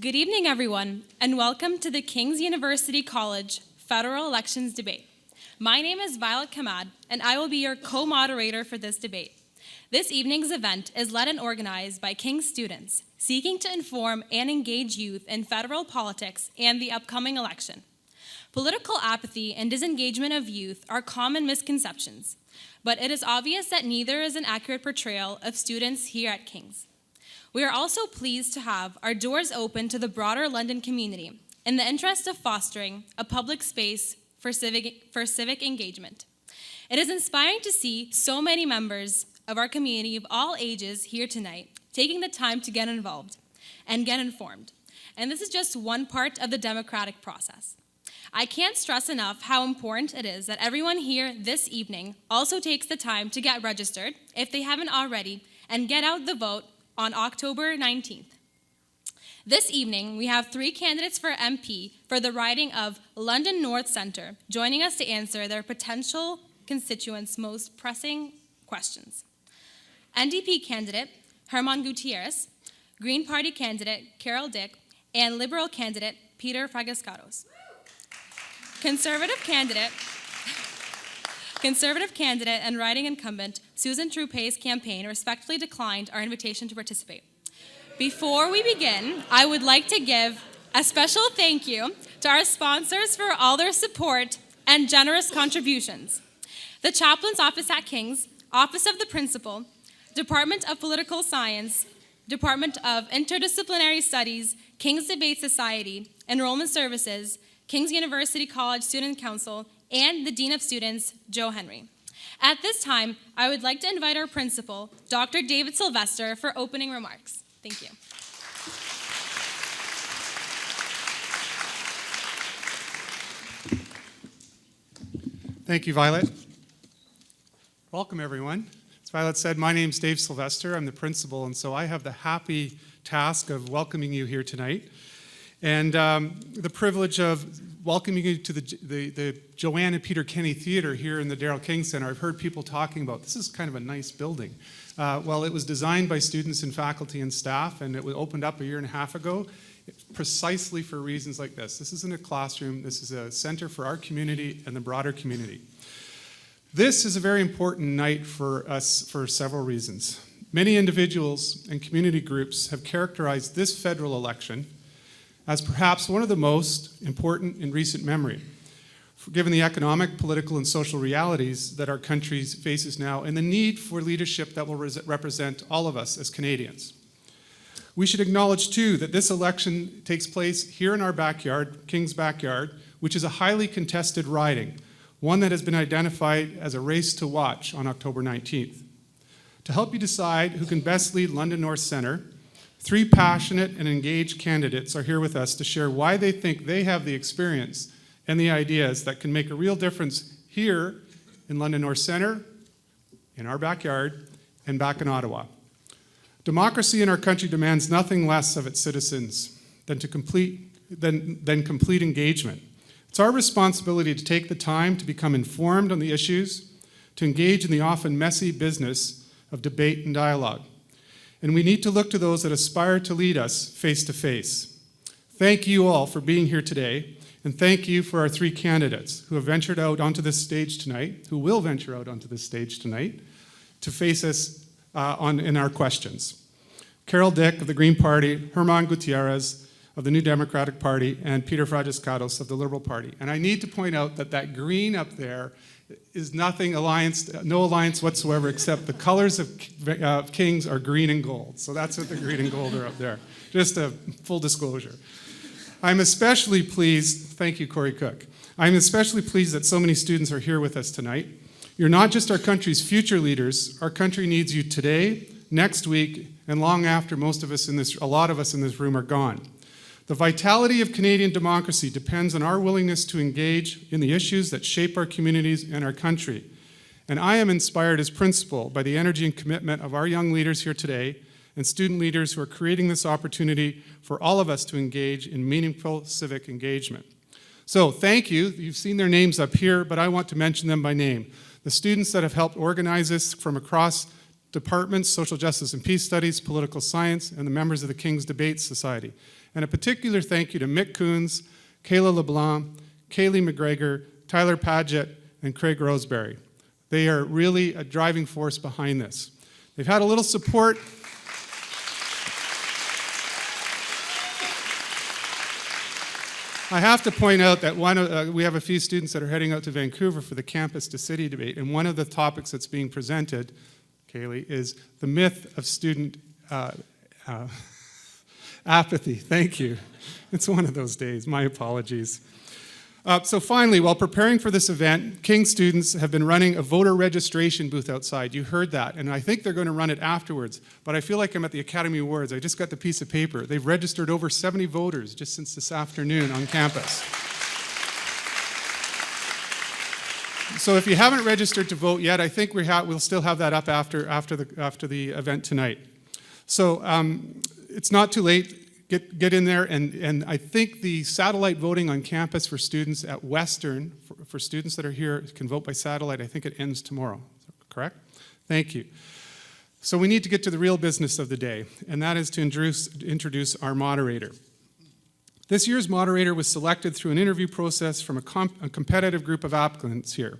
Good evening, everyone, and welcome to the King's University College Federal Elections Debate. My name is Violet Kamad, and I will be your co-moderator for this debate. This evening's event is led and organized by King's students seeking to inform and engage youth in federal politics and the upcoming election. Political apathy and disengagement of youth are common misconceptions, but it is obvious that neither is an accurate portrayal of students here at King's. We are also pleased to have our doors open to the broader London community in the interest of fostering a public space for civic engagement. It is inspiring to see so many members of our community of all ages here tonight taking the time to get involved and get informed. And this is just one part of the democratic process. I can't stress enough how important it is that everyone here this evening also takes the time to get registered, if they haven't already, and get out the vote on October 19th. This evening, we have 3 candidates for MP for the riding of London North Centre, joining us to answer their potential constituents' most pressing questions. NDP candidate Herman Gutierrez, Green Party candidate Carol Dick, and Liberal candidate Peter Fragascaros. Conservative candidate and riding incumbent Susan Troupé's campaign respectfully declined our invitation to participate. Before we begin, I would like to give a special thank you to our sponsors for all their support and generous contributions. The Chaplain's Office at King's, Office of the Principal, Department of Political Science, Department of Interdisciplinary Studies, King's Debate Society, Enrollment Services, King's University College Student Council, and the Dean of Students, Joe Henry. At this time, I would like to invite our principal, Dr. David Sylvester, for opening remarks. Thank you. Thank you, Violet. Welcome, everyone. As Violet said, my name's Dave Sylvester. I'm the principal, and so I have the happy task of welcoming you here tonight, and the privilege of welcoming you to the Joanne and Peter Kenny Theatre here in the Darrell King Centre. I've heard people talking about this is kind of a nice building. Well, it was designed by students and faculty and staff, and it was opened up a year and a half ago precisely for reasons like this. This isn't a classroom. This is a center for our community and the broader community. This is a very important night for us for several reasons. Many individuals and community groups have characterized this federal election as perhaps one of the most important in recent memory, given the economic, political, and social realities that our country faces now and the need for leadership that will represent all of us as Canadians. We should acknowledge, too, that this election takes place here in our backyard, King's backyard, which is a highly contested riding, one that has been identified as a race to watch on October 19th. To help you decide who can best lead London North Centre, 3 passionate and engaged candidates are here with us to share why they think they have the experience and the ideas that can make a real difference here in London North Centre, in our backyard, and back in Ottawa. Democracy in our country demands nothing less of its citizens than complete engagement. It's our responsibility to take the time to become informed on the issues, to engage in the often messy business of debate and dialogue. And we need to look to those that aspire to lead us face to face. Thank you all for being here today, and thank you for our 3 candidates who have ventured out onto this stage tonight, who will venture out onto this stage tonight, to face us in our questions. Carol Dick of the Green Party, Herman Gutierrez of the New Democratic Party, and Peter Fragascaros of the Liberal Party. And I need to point out that that green up there is no alliance whatsoever, except the colors of Kings are green and gold. So that's what the green and gold are up there. Just a full disclosure. I'm especially pleased, thank you, Corey Cook. I'm especially pleased that so many students are here with us tonight. You're not just our country's future leaders. Our country needs you today, next week, and long after a lot of us in this room are gone. The vitality of Canadian democracy depends on our willingness to engage in the issues that shape our communities and our country. And I am inspired as principal by the energy and commitment of our young leaders here today and student leaders who are creating this opportunity for all of us to engage in meaningful civic engagement. So thank you. You've seen their names up here, but I want to mention them by name. The students that have helped organize this from across departments, Social Justice and Peace Studies, Political Science, and the members of the King's Debate Society. And a particular thank you to Mick Coons, Kayla LeBlanc, Kaylee McGregor, Tyler Padgett, and Craig Roseberry. They are really a driving force behind this. They've had a little support. I have to point out that we have a few students that are heading out to Vancouver for the Campus to City debate, and one of the topics that's being presented, Kaylee, is the myth of student apathy. Thank you. It's one of those days. My apologies. So finally, while preparing for this event, King students have been running a voter registration booth outside. You heard that, and I think they're going to run it afterwards. But I feel like I'm at the Academy Awards. I just got the piece of paper. They've registered over 70 voters just since this afternoon on campus. So if you haven't registered to vote yet, I think we'll still have that up after the event tonight. So it's not too late. Get in there, and I think the satellite voting on campus for students at Western, for students that are here, can vote by satellite. I think it ends tomorrow, correct? Thank you. So we need to get to the real business of the day, and that is to introduce our moderator. This year's moderator was selected through an interview process from a competitive group of applicants here.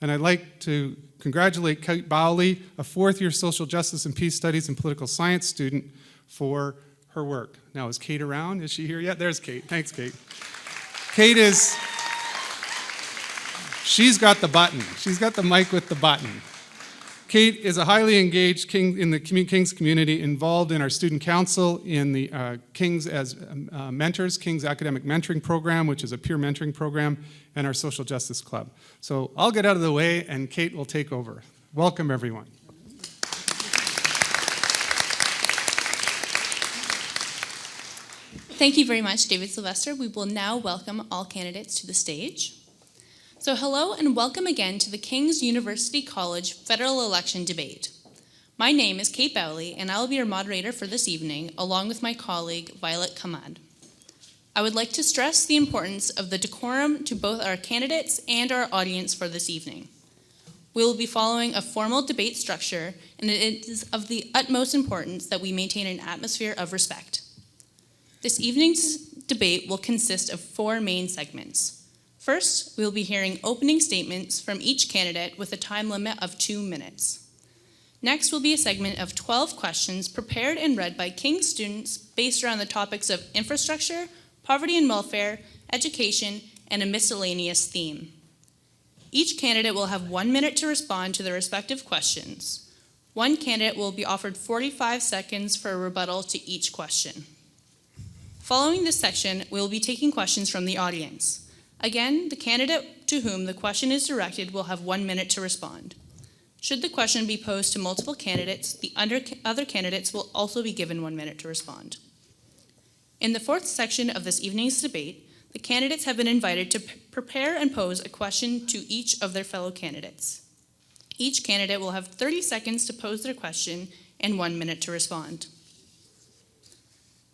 And I'd like to congratulate Kate Bowley, a fourth-year Social Justice and Peace Studies and Political Science student, for her work. Now, is Kate around? Is she here yet? There's Kate. Thanks, Kate. She's got the button. She's got the mic with the button. Kate is a highly engaged in the King's community, involved in our student council, in the King's as mentors, King's Academic Mentoring Program, which is a peer mentoring program, and our Social Justice Club. So I'll get out of the way, and Kate will take over. Welcome, everyone. Thank you very much, David Sylvester. We will now welcome all candidates to the stage. So hello and welcome again to the King's University College Federal Election Debate. My name is Kate Bowley, and I will be your moderator for this evening, along with my colleague, Violet Kamad. I would like to stress the importance of the decorum to both our candidates and our audience for this evening. We will be following a formal debate structure, and it is of the utmost importance that we maintain an atmosphere of respect. This evening's debate will consist of 4 main segments. First, we will be hearing opening statements from each candidate with a time limit of 2 minutes. Next will be a segment of 12 questions prepared and read by King students based around the topics of infrastructure, poverty and welfare, education, and a miscellaneous theme. Each candidate will have 1 minute to respond to their respective questions. One candidate will be offered 45 seconds for a rebuttal to each question. Following this section, we will be taking questions from the audience. Again, the candidate to whom the question is directed will have 1 minute to respond. Should the question be posed to multiple candidates, the other candidates will also be given 1 minute to respond. In the 4th section of this evening's debate, the candidates have been invited to prepare and pose a question to each of their fellow candidates. Each candidate will have 30 seconds to pose their question and 1 minute to respond.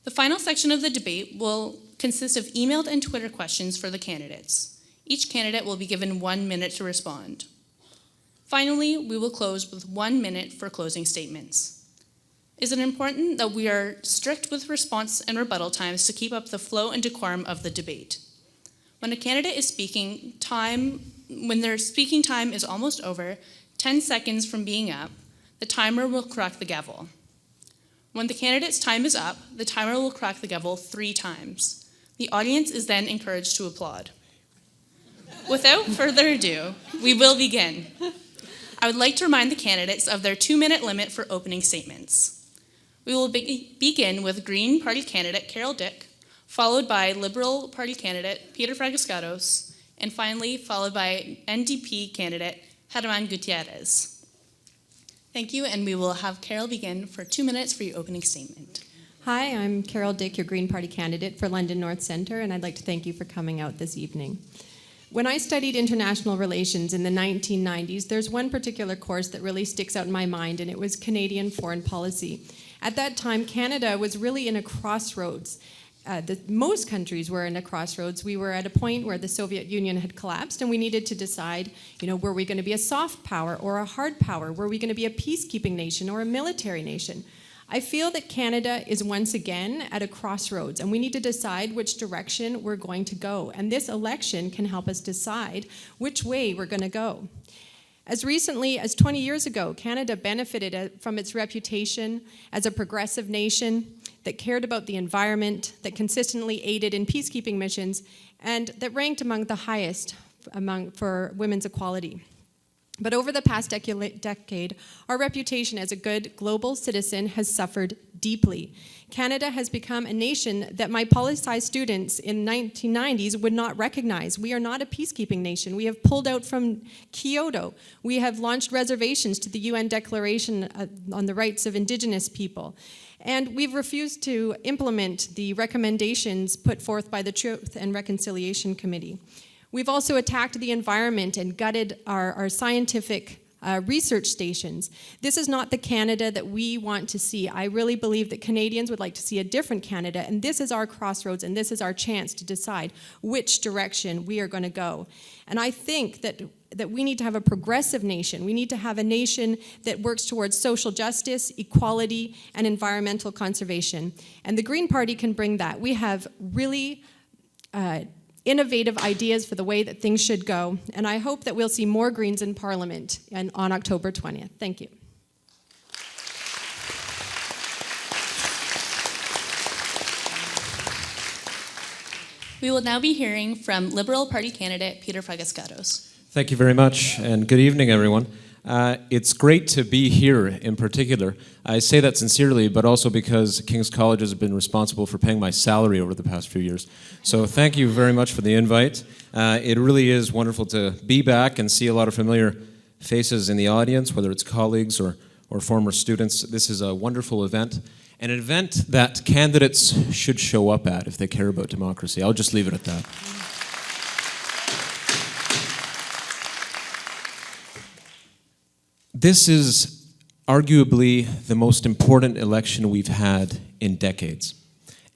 The final section of the debate will consist of emailed and Twitter questions for the candidates. Each candidate will be given 1 minute to respond. Finally, we will close with 1 minute for closing statements. It is important that we are strict with response and rebuttal times to keep up the flow and decorum of the debate. When a candidate is speaking, when their speaking time is almost over, 10 seconds from being up, the timer will crack the gavel. When the candidate's time is up, the timer will crack the gavel 3 times. The audience is then encouraged to applaud. Without further ado, we will begin. I would like to remind the candidates of their 2-minute limit for opening statements. We will begin with Green Party candidate Carol Dick, followed by Liberal Party candidate Peter Fragaskatos, and finally followed by NDP candidate Germán Gutierrez. Thank you, and we will have Carol begin for 2 minutes for your opening statement. Hi, I'm Carol Dick, your Green Party candidate for London North Centre, and I'd like to thank you for coming out this evening. When I studied international relations in the 1990s, there's one particular course that really sticks out in my mind, and it was Canadian foreign policy. At that time, Canada was really in a crossroads. most countries were in a crossroads. We were at a point where the Soviet Union had collapsed, and we needed to decide, were we going to be a soft power or a hard power? Were we going to be a peacekeeping nation or a military nation? I feel that Canada is once again at a crossroads, and we need to decide which direction we're going to go. And this election can help us decide which way we're going to go. As recently as 20 years ago, Canada benefited from its reputation as a progressive nation that cared about the environment, that consistently aided in peacekeeping missions, and that ranked among the highest for women's equality. But over the past decade, our reputation as a good global citizen has suffered deeply. Canada has become a nation that my poli-sci students in the 1990s would not recognize. We are not a peacekeeping nation. We have pulled out from Kyoto. We have launched reservations to the UN Declaration on the Rights of Indigenous People. And we've refused to implement the recommendations put forth by the Truth and Reconciliation Committee. We've also attacked the environment and gutted our scientific research stations. This is not the Canada that we want to see. I really believe that Canadians would like to see a different Canada, and this is our crossroads, and this is our chance to decide which direction we are going to go. And I think that we need to have a progressive nation. We need to have a nation that works towards social justice, equality, and environmental conservation. And the Green Party can bring that. We have really innovative ideas for the way that things should go, and I hope that we'll see more Greens in Parliament on October 20th. Thank you. We will now be hearing from Liberal Party candidate Peter Fragascatos. Thank you very much, and good evening, everyone. It's great to be here in particular. I say that sincerely, but also because King's College has been responsible for paying my salary over the past few years. So thank you very much for the invite. It really is wonderful to be back and see a lot of familiar faces in the audience, whether it's colleagues or former students. This is a wonderful event, an event that candidates should show up at if they care about democracy. I'll just leave it at that. This is arguably the most important election we've had in decades.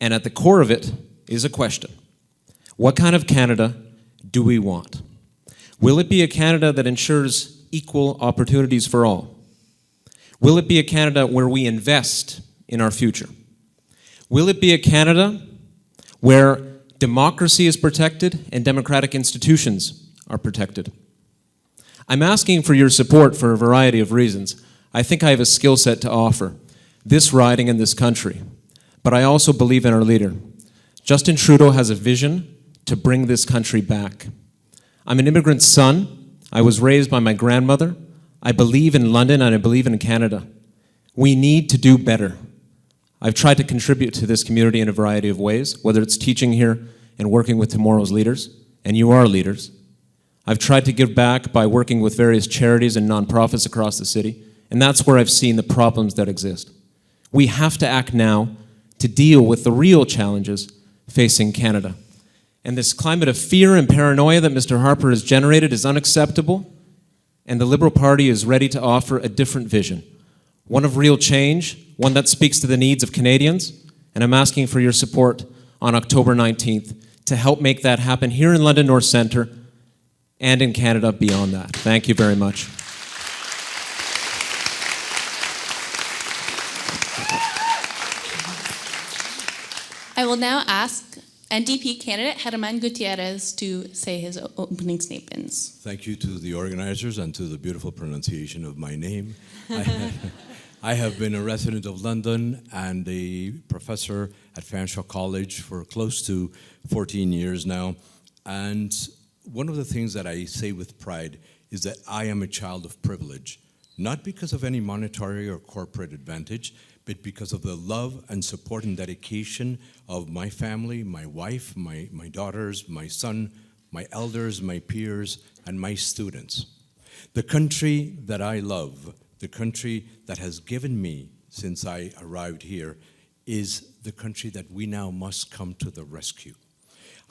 And at the core of it is a question. What kind of Canada do we want? Will it be a Canada that ensures equal opportunities for all? Will it be a Canada where we invest in our future? Will it be a Canada where democracy is protected and democratic institutions are protected? I'm asking for your support for a variety of reasons. I think I have a skill set to offer this riding in this country, but I also believe in our leader. Justin Trudeau has a vision to bring this country back. I'm an immigrant son. I was raised by my grandmother. I believe in London and I believe in Canada. We need to do better. I've tried to contribute to this community in a variety of ways, whether it's teaching here and working with tomorrow's leaders, and you are leaders. I've tried to give back by working with various charities and nonprofits across the city, and that's where I've seen the problems that exist. We have to act now to deal with the real challenges facing Canada. And this climate of fear and paranoia that Mr. Harper has generated is unacceptable, and the Liberal Party is ready to offer a different vision, one of real change, one that speaks to the needs of Canadians, and I'm asking for your support on October 19th to help make that happen here in London North Centre and in Canada beyond that. Thank you very much. I will now ask NDP candidate Germán Gutierrez to say his opening statements. Thank you to the organizers and to the beautiful pronunciation of my name. I have been a resident of London and a professor at Fanshawe College for close to 14 years now. And one of the things that I say with pride is that I am a child of privilege, not because of any monetary or corporate advantage, but because of the love and support and dedication of my family, my wife, my daughters, my son, my elders, my peers, and my students. The country that I love, the country that has given me since I arrived here, is the country that we now must come to the rescue.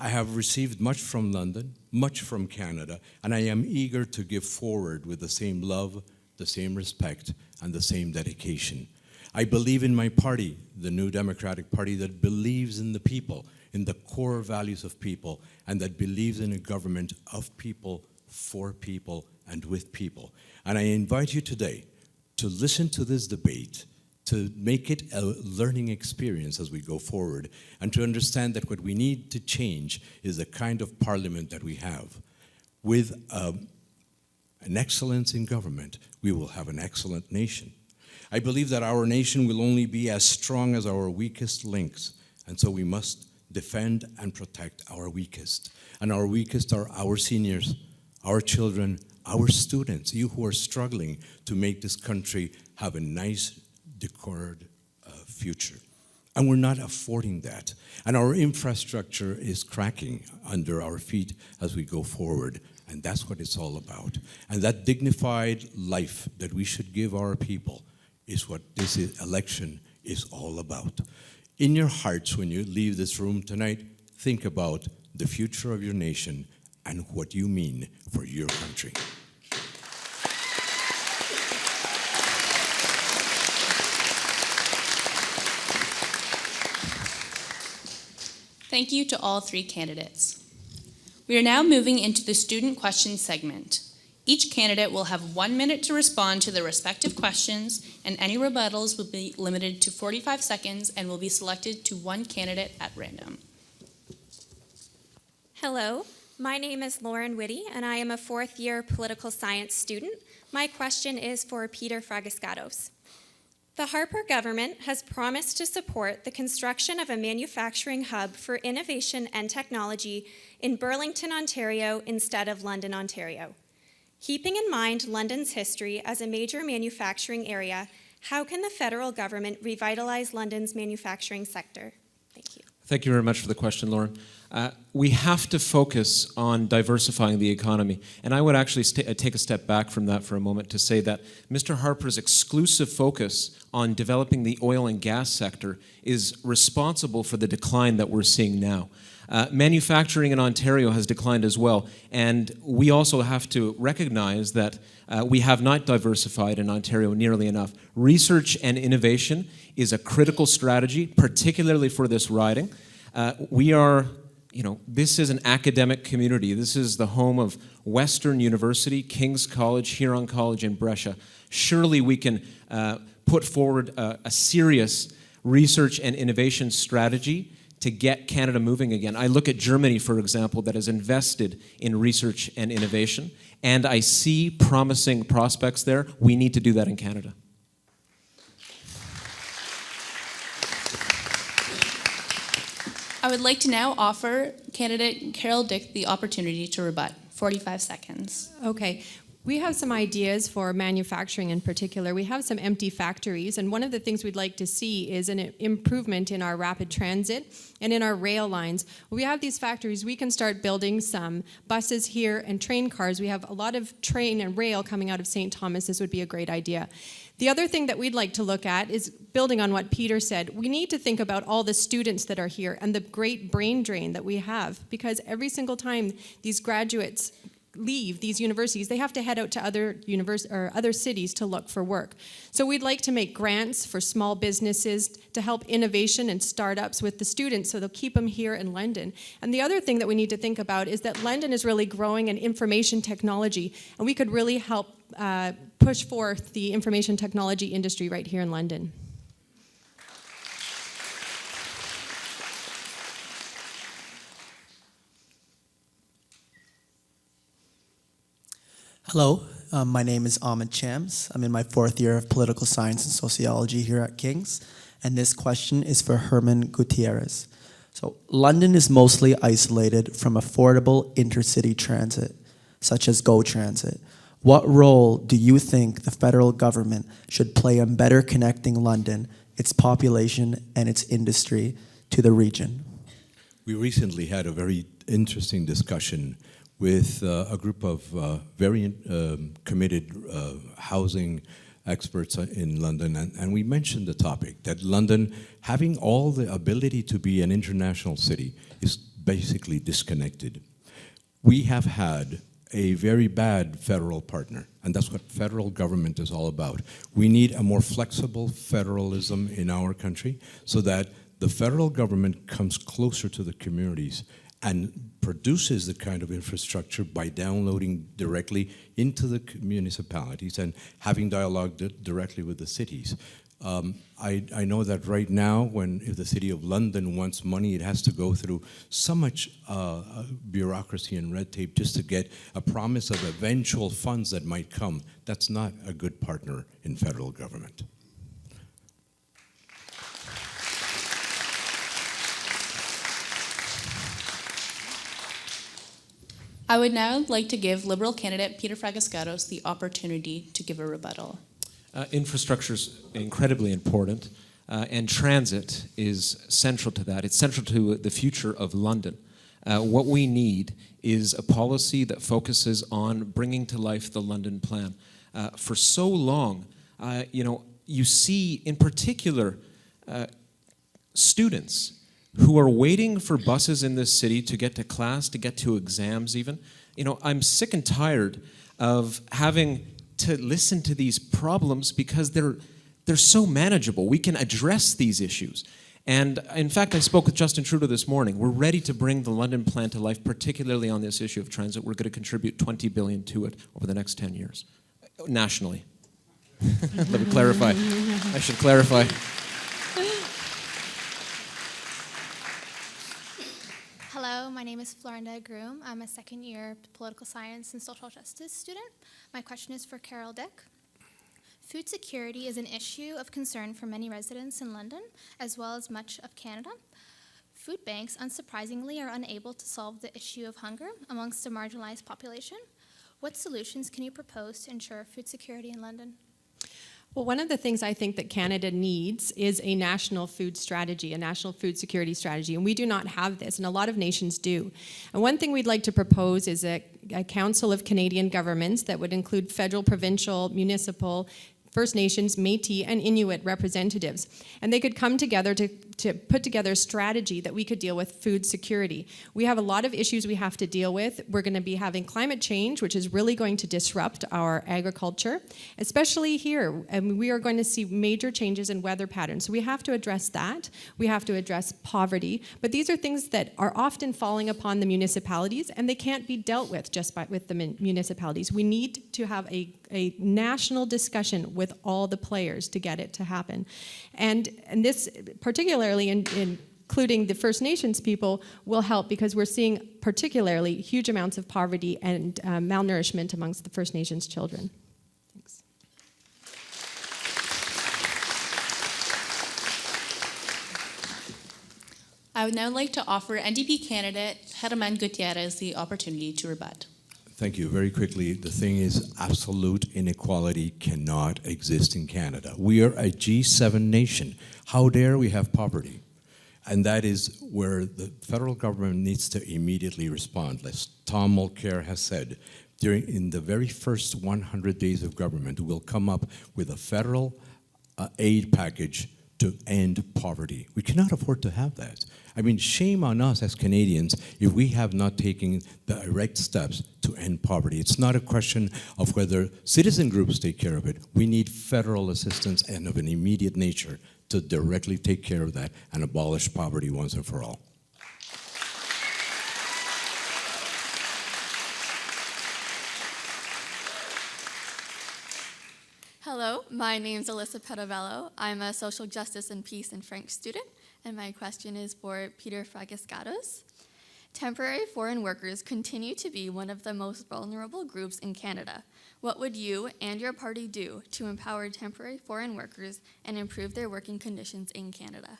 I have received much from London, much from Canada, and I am eager to give forward with the same love, the same respect, and the same dedication. I believe in my party, the New Democratic Party, that believes in the people, in the core values of people, and that believes in a government of people, for people, and with people. And I invite you today to listen to this debate, to make it a learning experience as we go forward, and to understand that what we need to change is the kind of parliament that we have. With an excellence in government, we will have an excellent nation. I believe that our nation will only be as strong as our weakest links, and so we must defend and protect our weakest. And our weakest are our seniors, our children, our students, you who are struggling to make this country have a nice, decored future. And we're not affording that. And our infrastructure is cracking under our feet as we go forward. And that's what it's all about. And that dignified life that we should give our people is what this election is all about. In your hearts, when you leave this room tonight, think about the future of your nation and what you mean for your country. Thank you to all three candidates. We are now moving into the student questions segment. Each candidate will have 1 minute to respond to their respective questions, and any rebuttals will be limited to 45 seconds and will be selected to one candidate at random. Hello, my name is Lauren Whitty, and I am a fourth-year political science student. My question is for Peter Fragascatos. The Harper government has promised to support the construction of a manufacturing hub for innovation and technology in Burlington, Ontario, instead of London, Ontario. Keeping in mind London's history as a major manufacturing area, how can the federal government revitalize London's manufacturing sector? Thank you. Thank you very much for the question, Lauren. We have to focus on diversifying the economy. And I would actually take a step back from that for a moment to say that Mr. Harper's exclusive focus on developing the oil and gas sector is responsible for the decline that we're seeing now. Manufacturing in Ontario has declined as well, and we also have to recognize that we have not diversified in Ontario nearly enough. Research and innovation is a critical strategy, particularly for this riding. This is an academic community. This is the home of Western University, King's College, Huron College, and Brescia. Surely we can put forward a serious research and innovation strategy to get Canada moving again. I look at Germany, for example, that has invested in research and innovation, and I see promising prospects there. We need to do that in Canada. I would like to now offer candidate Carol Dick the opportunity to rebut. 45 seconds. Okay. We have some ideas for manufacturing in particular. We have some empty factories, and one of the things we'd like to see is an improvement in our rapid transit and in our rail lines. When we have these factories, we can start building some buses here and train cars. We have a lot of train and rail coming out of St. Thomas. This would be a great idea. The other thing that we'd like to look at is building on what Peter said. We need to think about all the students that are here and the great brain drain that we have, because every single time these graduates leave these universities, they have to head out to other cities to look for work. So we'd like to make grants for small businesses to help innovation and startups with the students so they'll keep them here in London. And the other thing that we need to think about is that London is really growing in information technology, and we could really help push forth the information technology industry right here in London. Hello, my name is Ahmed Chams. I'm in my fourth year of political science and sociology here at King's, and this question is for Herman Gutierrez. So, London is mostly isolated from affordable intercity transit, such as GO Transit. What role do you think the federal government should play in better connecting London, its population, and its industry to the region? We recently had a very interesting discussion with a group of very committed housing experts in London, and we mentioned the topic that London, having all the ability to be an international city, is basically disconnected. We have had a very bad federal partner, and that's what federal government is all about. We need a more flexible federalism in our country so that the federal government comes closer to the communities and produces the kind of infrastructure by downloading directly into the municipalities and having dialogue directly with the cities. I know that right now, if the City of London wants money, it has to go through so much bureaucracy and red tape just to get a promise of eventual funds that might come. That's not a good partner in federal government. I would now like to give Liberal candidate Peter Fragascados the opportunity to give a rebuttal. Infrastructure is incredibly important, and transit is central to that. It's central to the future of London. What we need is a policy that focuses on bringing to life the London Plan. For so long, you see in particular students who are waiting for buses in this city to get to class, to get to exams even. I'm sick and tired of having to listen to these problems because they're so manageable. We can address these issues. And in fact, I spoke with Justin Trudeau this morning. We're ready to bring the London Plan to life, particularly on this issue of transit. We're going to contribute $20 billion to it over the next 10 years, nationally. Let me clarify. I should clarify. Hello, my name is Florinda Groom. I'm a second-year political science and social justice student. My question is for Carol Dick. Food security is an issue of concern for many residents in London, as well as much of Canada. Food banks, unsurprisingly, are unable to solve the issue of hunger amongst a marginalized population. What solutions can you propose to ensure food security in London? Well, one of the things I think that Canada needs is a national food strategy, a national food security strategy, and we do not have this, and a lot of nations do. And one thing we'd like to propose is a council of Canadian governments that would include federal, provincial, municipal, First Nations, Métis, and Inuit representatives. And they could come together to put together a strategy that we could deal with food security. We have a lot of issues we have to deal with. We're going to be having climate change, which is really going to disrupt our agriculture, especially here. And we are going to see major changes in weather patterns. So we have to address that. We have to address poverty. But these are things that are often falling upon the municipalities, and they can't be dealt with just with the municipalities. We need to have a national discussion with all the players to get it to happen. And this, particularly including the First Nations people, will help because we're seeing particularly huge amounts of poverty and malnourishment amongst the First Nations children. Thanks. I would now like to offer NDP candidate Herman Gutierrez the opportunity to rebut. Thank you. Very quickly, the thing is absolute inequality cannot exist in Canada. We are a G7 nation. How dare we have poverty? And that is where the federal government needs to immediately respond. As Tom Mulcair has said, in the very first 100 days of government, we'll come up with a federal aid package to end poverty. We cannot afford to have that. I mean, shame on us as Canadians if we have not taken the direct steps to end poverty. It's not a question of whether citizen groups take care of it. We need federal assistance and of an immediate nature to directly take care of that and abolish poverty once and for all. Hello, my name is Alyssa Petavello. I'm a social justice and peace and French student, and my question is for Peter Fragascados. Temporary foreign workers continue to be one of the most vulnerable groups in Canada. What would you and your party do to empower temporary foreign workers and improve their working conditions in Canada?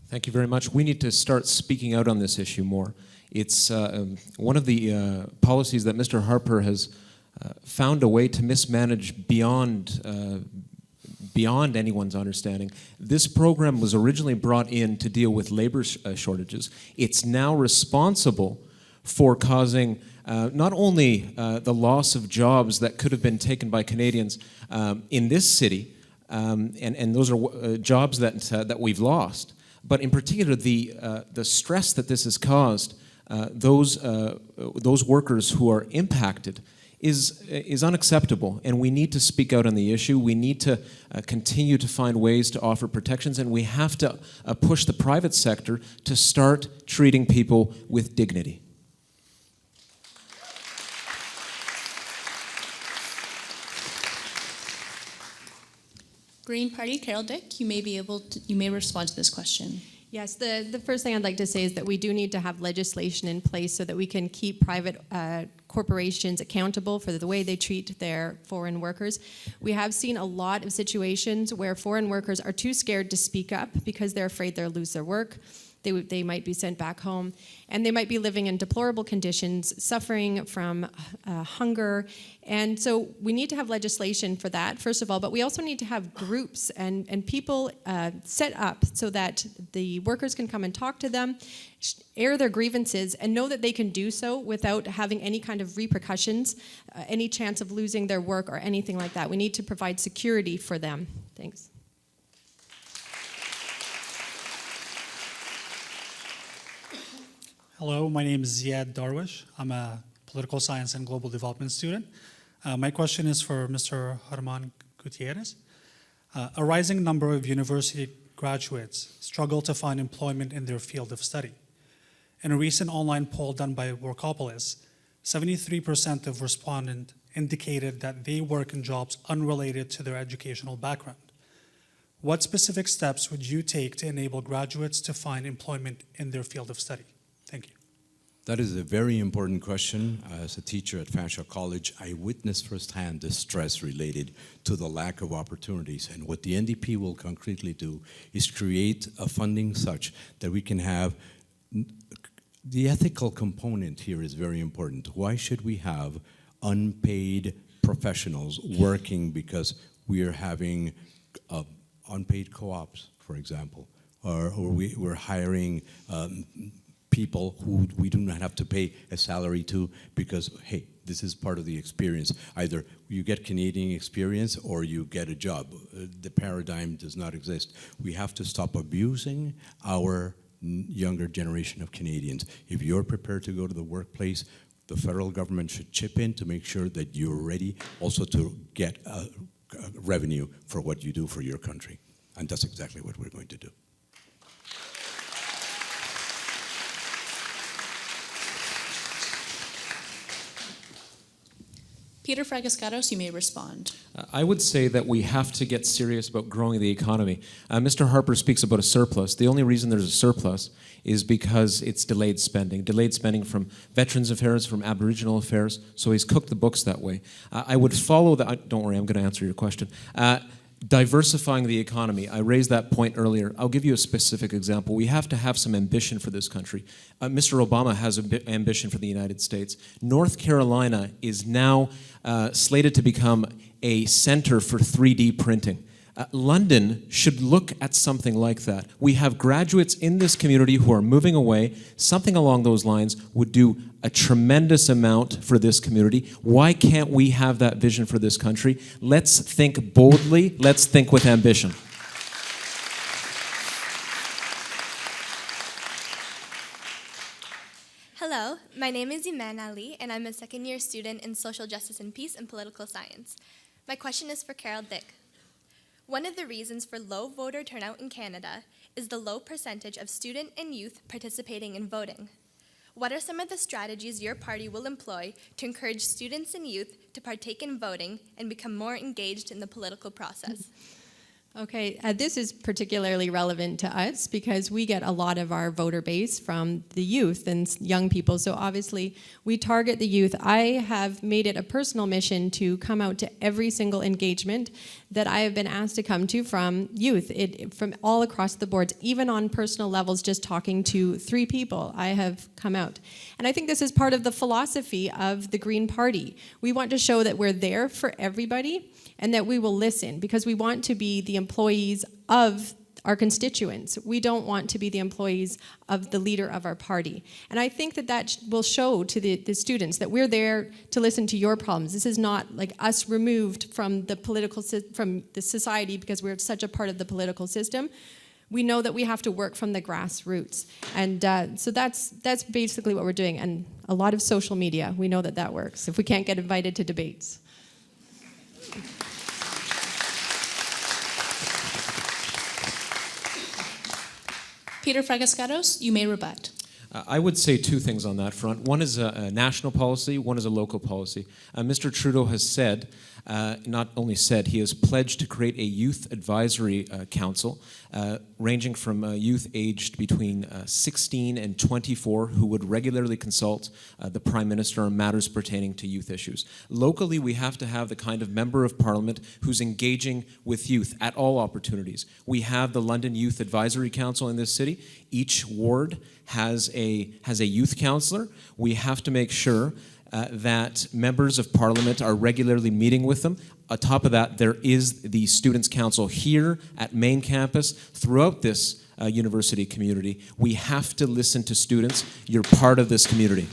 Thank you very much. We need to start speaking out on this issue more. It's one of the policies that Mr. Harper has found a way to mismanage beyond anyone's understanding. This program was originally brought in to deal with labor shortages. It's now responsible for causing not only the loss of jobs that could have been taken by Canadians in this city, and those are jobs that we've lost, but in particular the stress that this has caused those workers who are impacted is unacceptable, and we need to speak out on the issue. We need to continue to find ways to offer protections, and we have to push the private sector to start treating people with dignity. Green Party, Carol Dick, you may respond to this question. Yes, the first thing I'd like to say is that we do need to have legislation in place so that we can keep private corporations accountable for the way they treat their foreign workers. We have seen a lot of situations where foreign workers are too scared to speak up because they're afraid they'll lose their work. They might be sent back home, and they might be living in deplorable conditions, suffering from hunger. And so we need to have legislation for that, first of all, but we also need to have groups and people set up so that the workers can come and talk to them, air their grievances, and know that they can do so without having any kind of repercussions, any chance of losing their work or anything like that. We need to provide security for them. Thanks. Hello, my name is Ziad Darwish. I'm a political science and global development student. My question is for Mr. Herman Gutierrez. A rising number of university graduates struggle to find employment in their field of study. In a recent online poll done by Workopolis, 73% of respondents indicated that they work in jobs unrelated to their educational background. What specific steps would you take to enable graduates to find employment in their field of study? Thank you. That is a very important question. As a teacher at Fanshawe College, I witnessed firsthand the stress related to the lack of opportunities. And what the NDP will concretely do is create a funding such that we can have the ethical component here is very important. Why should we have unpaid professionals working because we are having unpaid co-ops, for example, or we're hiring people who we do not have to pay a salary to because, hey, this is part of the experience. Either you get Canadian experience or you get a job. The paradigm does not exist. We have to stop abusing our younger generation of Canadians. If you're prepared to go to the workplace, the federal government should chip in to make sure that you're ready also to get revenue for what you do for your country. And that's exactly what we're going to do. Peter Fragascatos, you may respond. I would say that we have to get serious about growing the economy. Mr. Harper speaks about a surplus. The only reason there's a surplus is because it's delayed spending from Veterans Affairs, from Aboriginal Affairs, so he's cooked the books that way. I would follow that. Don't worry, I'm going to answer your question. Diversifying the economy. I raised that point earlier. I'll give you a specific example. We have to have some ambition for this country. Mr. Obama has ambition for the United States. North Carolina is now slated to become a center for 3D printing. London should look at something like that. We have graduates in this community who are moving away. Something along those lines would do a tremendous amount for this community. Why can't we have that vision for this country? Let's think boldly. Let's think with ambition. Hello, my name is Iman Ali, and I'm a second-year student in Social Justice and Peace and Political Science. My question is for Carol Dick. One of the reasons for low voter turnout in Canada is the low percentage of student and youth participating in voting. What are some of the strategies your party will employ to encourage students and youth to partake in voting and become more engaged in the political process? Okay, this is particularly relevant to us because we get a lot of our voter base from the youth and young people. So obviously we target the youth. I have made it a personal mission to come out to every single engagement that I have been asked to come to from youth, from all across the board, even on personal levels, just talking to 3 people, I have come out. And I think this is part of the philosophy of the Green Party. We want to show that we're there for everybody and that we will listen because we want to be the employees of our constituents. We don't want to be the employees of the leader of our party. And I think that that will show to the students that we're there to listen to your problems. This is not like us removed from the political from the society because we're such a part of the political system. we know that we have to work from the grassroots. And so that's basically what we're doing. And a lot of social media, we know that that works if we can't get invited to debates. Peter Fragascatos, you may rebut. I would say two things on that front. One is a national policy, one is a local policy. Mr. Trudeau has said, not only said, he has pledged to create a youth advisory council ranging from youth aged between 16 and 24 who would regularly consult the Prime Minister on matters pertaining to youth issues. Locally, we have to have the kind of member of Parliament who's engaging with youth at all opportunities. We have the London Youth Advisory Council in this city. Each ward has a youth councillor. We have to make sure that members of Parliament are regularly meeting with them. On top of that, there is the Students' Council here at main campus, throughout this university community. We have to listen to students. You're part of this community.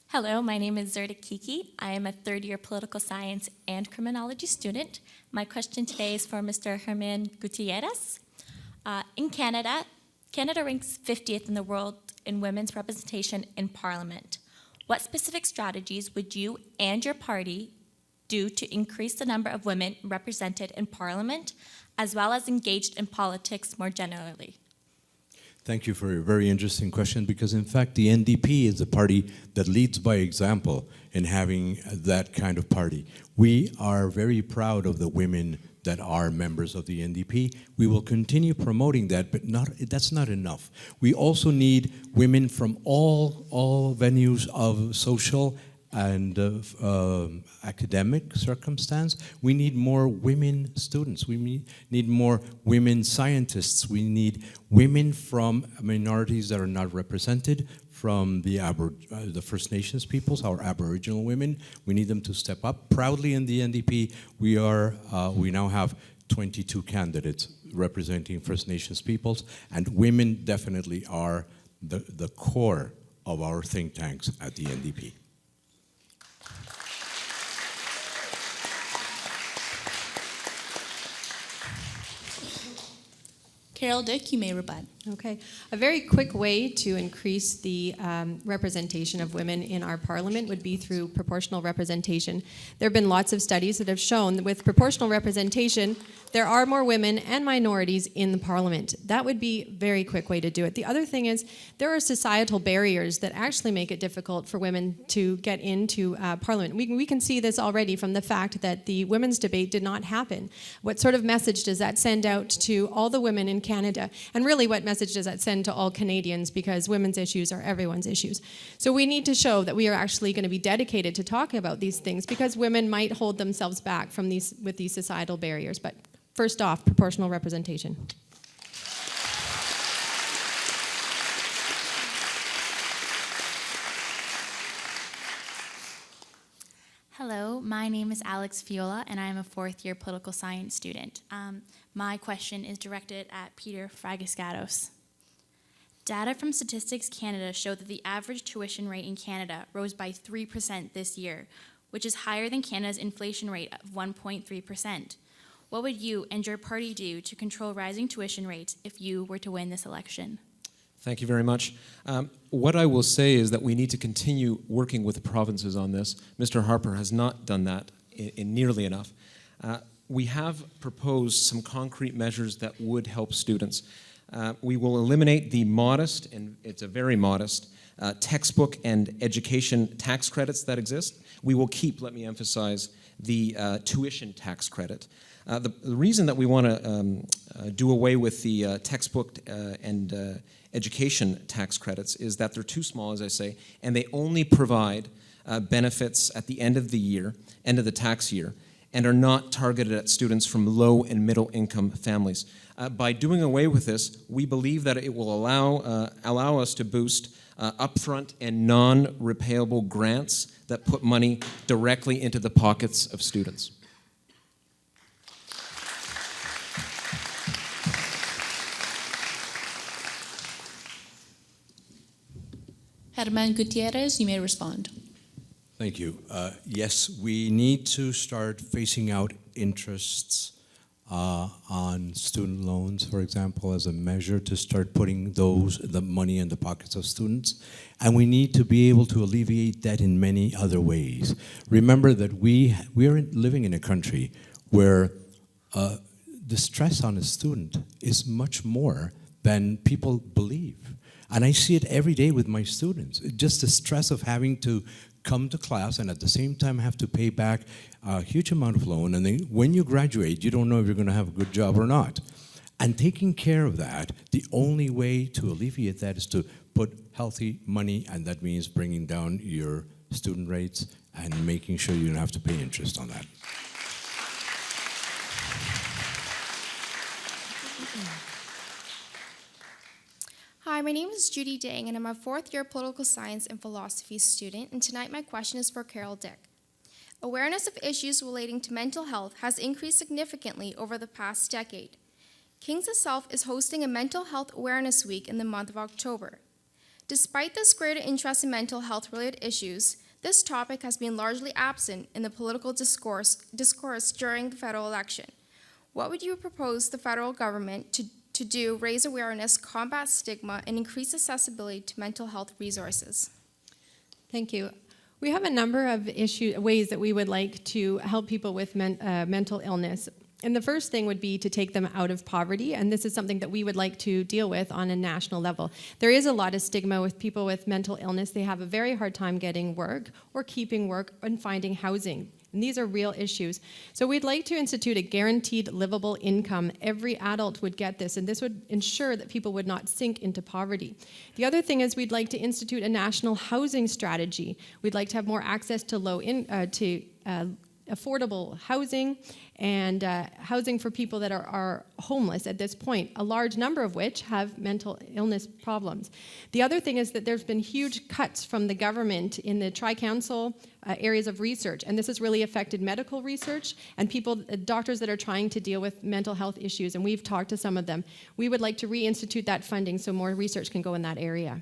Hello, my name is Zerda Kiki. I am a third-year political science and criminology student. My question today is for Mr. Herman Gutierrez. In Canada, Canada ranks 50th in the world in women's representation in Parliament. What specific strategies would you and your party do to increase the number of women represented in Parliament, as well as engaged in politics more generally? Thank you for a very interesting question, because in fact the NDP is a party that leads by example in having that kind of party. We are very proud of the women that are members of the NDP. We will continue promoting that, but that's not enough. We also need women from all venues of social and academic circumstance. We need more women students. We need more women scientists. We need women from minorities that are not represented, from the First Nations peoples, our Aboriginal women. We need them to step up. Proudly in the NDP, we now have 22 candidates representing First Nations peoples, and women definitely are the core of our think tanks at the NDP. Carol Dick, you may rebut. Okay. A very quick way to increase the representation of women in our parliament would be through proportional representation. There have been lots of studies that have shown that with proportional representation, there are more women and minorities in the parliament. That would be a very quick way to do it. The other thing is there are societal barriers that actually make it difficult for women to get into parliament. We can see this already from the fact that the women's debate did not happen. What sort of message does that send out to all the women in Canada? And really, what message does that send to all Canadians? Because women's issues are everyone's issues. So we need to show that we are actually going to be dedicated to talking about these things, because women might hold themselves back from with these societal barriers. But first off, proportional representation. Hello, my name is Alex Fiola, and I am a fourth-year political science student. My question is directed at Peter Fragascatos. Data from Statistics Canada show that the average tuition rate in Canada rose by 3% this year, which is higher than Canada's inflation rate of 1.3%. What would you and your party do to control rising tuition rates if you were to win this election? Thank you very much. What I will say is that we need to continue working with the provinces on this. Mr. Harper has not done that in nearly enough. We have proposed some concrete measures that would help students. We will eliminate the modest, and it's a very modest, textbook and education tax credits that exist. We will keep, let me emphasize, the tuition tax credit. The reason that we want to do away with the textbook and education tax credits is that they're too small, as I say, and they only provide benefits at the end of the year, end of the tax year, and are not targeted at students from low and middle income families. By doing away with this, we believe that it will allow us to boost upfront and non-repayable grants that put money directly into the pockets of students. Herman Gutierrez, you may respond. Thank you. Yes, we need to start phasing out interests on student loans, for example, as a measure to start putting the money in the pockets of students. And we need to be able to alleviate that in many other ways. Remember that we are living in a country where the stress on a student is much more than people believe. And I see it every day with my students. Just the stress of having to come to class and at the same time have to pay back a huge amount of loan. And then when you graduate, you don't know if you're going to have a good job or not. And taking care of that, the only way to alleviate that is to put healthy money, and that means bringing down your student rates and making sure you don't have to pay interest on that. Hi, my name is Judy Dang, and I'm a fourth-year political science and philosophy student, and tonight my question is for Carol Dick. Awareness of issues relating to mental health has increased significantly over the past decade. Kings itself is hosting a Mental Health Awareness Week in the month of October. Despite this greater interest in mental health-related issues, this topic has been largely absent in the political discourse during the federal election. What would you propose the federal government to do, raise awareness, combat stigma, and increase accessibility to mental health resources? Thank you. We have a number of ways that we would like to help people with mental illness. And the first thing would be to take them out of poverty, and this is something that we would like to deal with on a national level. There is a lot of stigma with people with mental illness. They have a very hard time getting work or keeping work and finding housing. And these are real issues. So we'd like to institute a guaranteed livable income. Every adult would get this, and this would ensure that people would not sink into poverty. The other thing is we'd like to institute a national housing strategy. We'd like to have more access to affordable housing and housing for people that are homeless at this point, a large number of which have mental illness problems. The other thing is that there's been huge cuts from the government in the Tri-Council areas of research, and this has really affected medical research and doctors that are trying to deal with mental health issues, and we've talked to some of them. We would like to reinstitute that funding so more research can go in that area.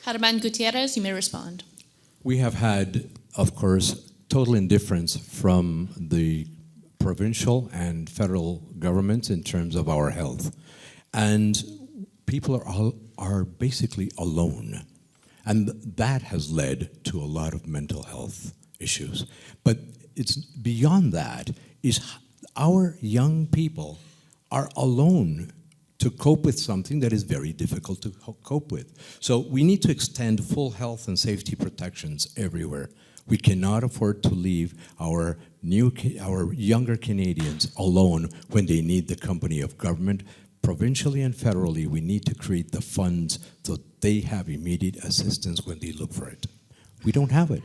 Germán Gutierrez, you may respond. We have had, of course, total indifference from the provincial and federal governments in terms of our health. And people are basically alone. And that has led to a lot of mental health issues. But it's beyond that, is our young people are alone to cope with something that is very difficult to cope with. So we need to extend full health and safety protections everywhere. We cannot afford to leave our younger Canadians alone when they need the company of government. Provincially and federally, we need to create the funds so they have immediate assistance when they look for it. We don't have it.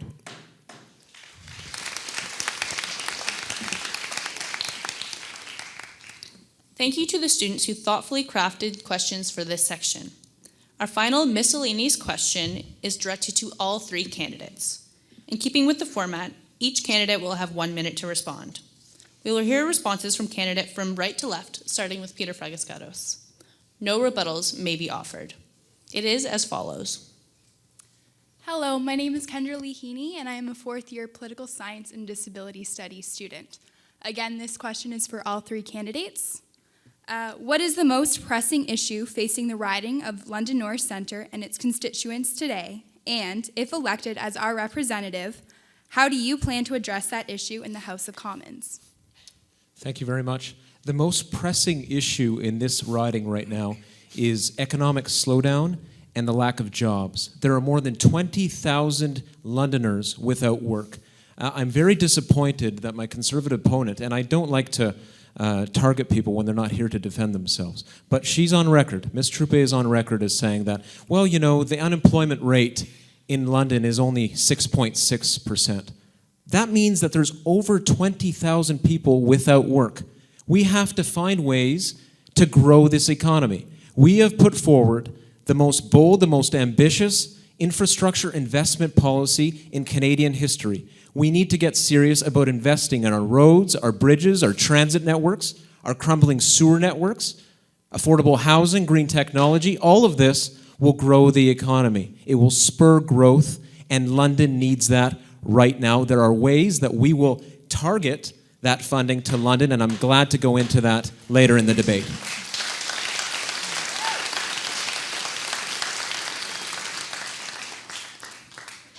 Thank you to the students who thoughtfully crafted questions for this section. Our final miscellaneous question is directed to all three candidates. In keeping with the format, each candidate will have 1 minute to respond. We will hear responses from candidate from right to left, starting with Peter Fragascados. No rebuttals may be offered. It is as follows. Hello, my name is Kendra Lee Heaney, and I am a fourth-year political science and disability studies student. Again, this question is for all three candidates. What is the most pressing issue facing the riding of London North Centre and its constituents today? And, if elected as our representative, how do you plan to address that issue in the House of Commons? Thank you very much. The most pressing issue in this riding right now is economic slowdown and the lack of jobs. There are more than 20,000 Londoners without work. I'm very disappointed that my Conservative opponent, and I don't like to target people when they're not here to defend themselves. But she's on record, Ms. Troupe is on record as saying that, well, you know, the unemployment rate in London is only 6.6%. That means that there's over 20,000 people without work. We have to find ways to grow this economy. We have put forward the most bold, the most ambitious infrastructure investment policy in Canadian history. We need to get serious about investing in our roads, our bridges, our transit networks, our crumbling sewer networks, affordable housing, green technology, all of this will grow the economy. It will spur growth, and London needs that right now. There are ways that we will target that funding to London, and I'm glad to go into that later in the debate.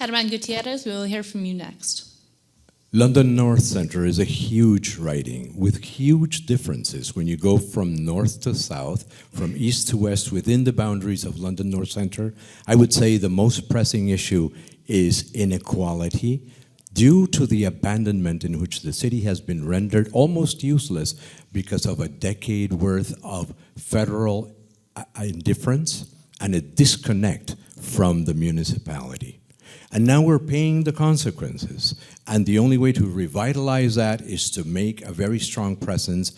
Herman Gutierrez, we will hear from you next. London North Centre is a huge riding with huge differences when you go from north to south, from east to west within the boundaries of London North Centre. I would say the most pressing issue is inequality due to the abandonment in which the city has been rendered almost useless because of a decade worth of federal indifference and a disconnect from the municipality. And now we're paying the consequences. And the only way to revitalize that is to make a very strong presence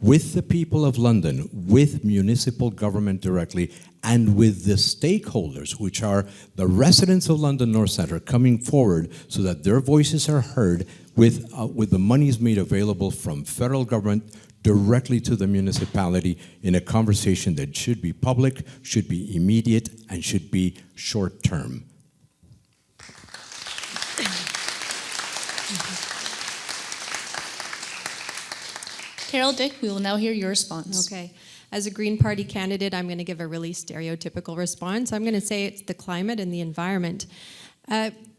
with the people of London, with municipal government directly, and with the stakeholders, which are the residents of London North Centre, coming forward so that their voices are heard with the monies made available from federal government directly to the municipality in a conversation that should be public, should be immediate, and should be short-term. Carol Dick, we will now hear your response. Okay. As a Green Party candidate, I'm going to give a really stereotypical response. I'm going to say it's the climate and the environment.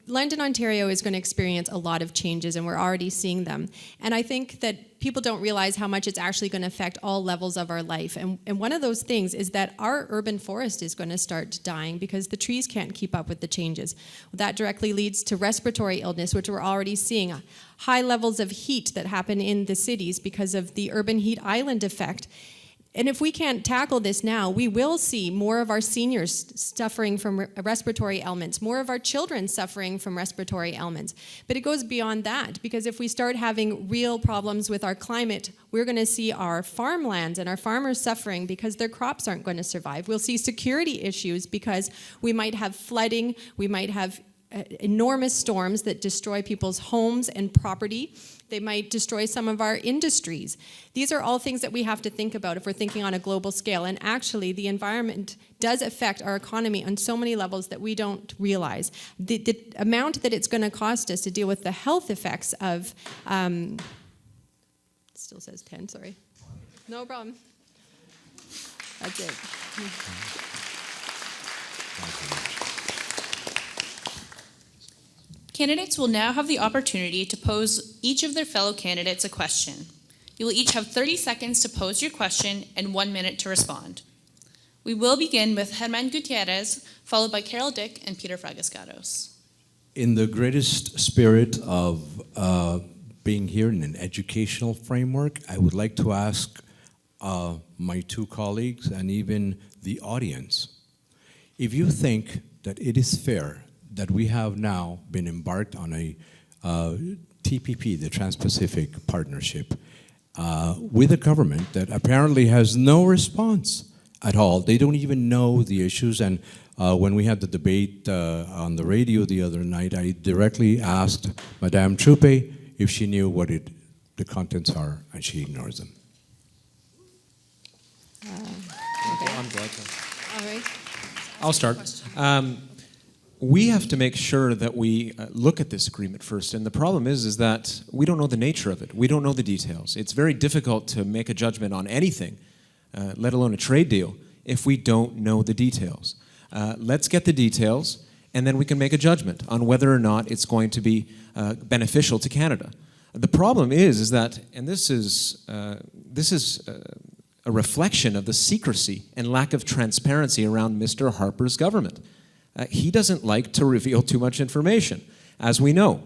London, Ontario is going to experience a lot of changes, and we're already seeing them. And I think that people don't realize how much it's actually going to affect all levels of our life. And one of those things is that our urban forest is going to start dying because the trees can't keep up with the changes. That directly leads to respiratory illness, which we're already seeing. High levels of heat that happen in the cities because of the urban heat island effect. And if we can't tackle this now, we will see more of our seniors suffering from respiratory ailments, more of our children suffering from respiratory ailments. But it goes beyond that, because if we start having real problems with our climate, we're going to see our farmlands and our farmers suffering because their crops aren't going to survive. We'll see security issues because we might have flooding, we might have enormous storms that destroy people's homes and property. They might destroy some of our industries. These are all things that we have to think about if we're thinking on a global scale. And actually, the environment does affect our economy on so many levels that we don't realize. The amount that it's going to cost us to deal with the health effects of, it still says 10, sorry. No problem. That's it. Candidates will now have the opportunity to pose each of their fellow candidates a question. You will each have 30 seconds to pose your question and 1 minute to respond. We will begin with Herman Gutierrez, followed by Carol Dick and Peter Fragascados. In the greatest spirit of being here in an educational framework, I would like to ask my two colleagues and even the audience, if you think that it is fair that we have now been embarked on a TPP, the Trans-Pacific Partnership, with a government that apparently has no response at all. They don't even know the issues. And when we had the debate on the radio the other night, I directly asked Madame Trupe if she knew what the contents are, and she ignores them. Okay. I'm glad to. All right. I'll start. We have to make sure that we look at this agreement first. And the problem is that we don't know the nature of it. We don't know the details. It's very difficult to make a judgment on anything, let alone a trade deal, if we don't know the details. Let's get the details, and then we can make a judgment on whether or not it's going to be beneficial to Canada. The problem is that, and this is a reflection of the secrecy and lack of transparency around Mr. Harper's government. He doesn't like to reveal too much information, as we know.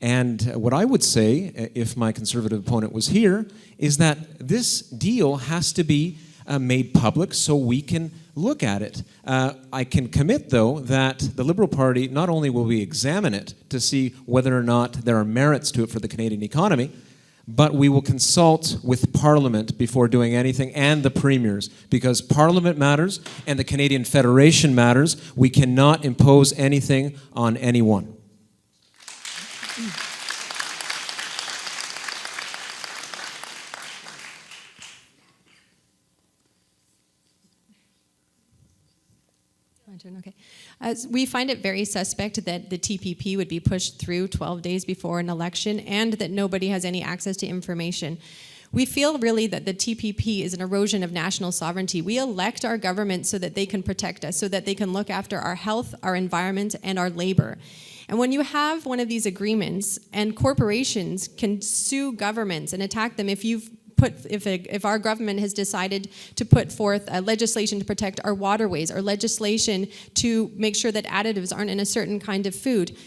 And what I would say, if my Conservative opponent was here, is that this deal has to be made public so we can look at it. I can commit, though, that the Liberal Party, not only will we examine it to see whether or not there are merits to it for the Canadian economy, but we will consult with Parliament before doing anything, and the premiers, because Parliament matters and the Canadian Federation matters. We cannot impose anything on anyone. turn, okay. We find it very suspect that the TPP would be pushed through 12 days before an election and that nobody has any access to information. We feel really that the TPP is an erosion of national sovereignty. We elect our government so that they can protect us, so that they can look after our health, our environment, and our labor. And when you have one of these agreements, and corporations can sue governments and attack them if our government has decided to put forth legislation to protect our waterways or legislation to make sure that additives aren't in a certain kind of food,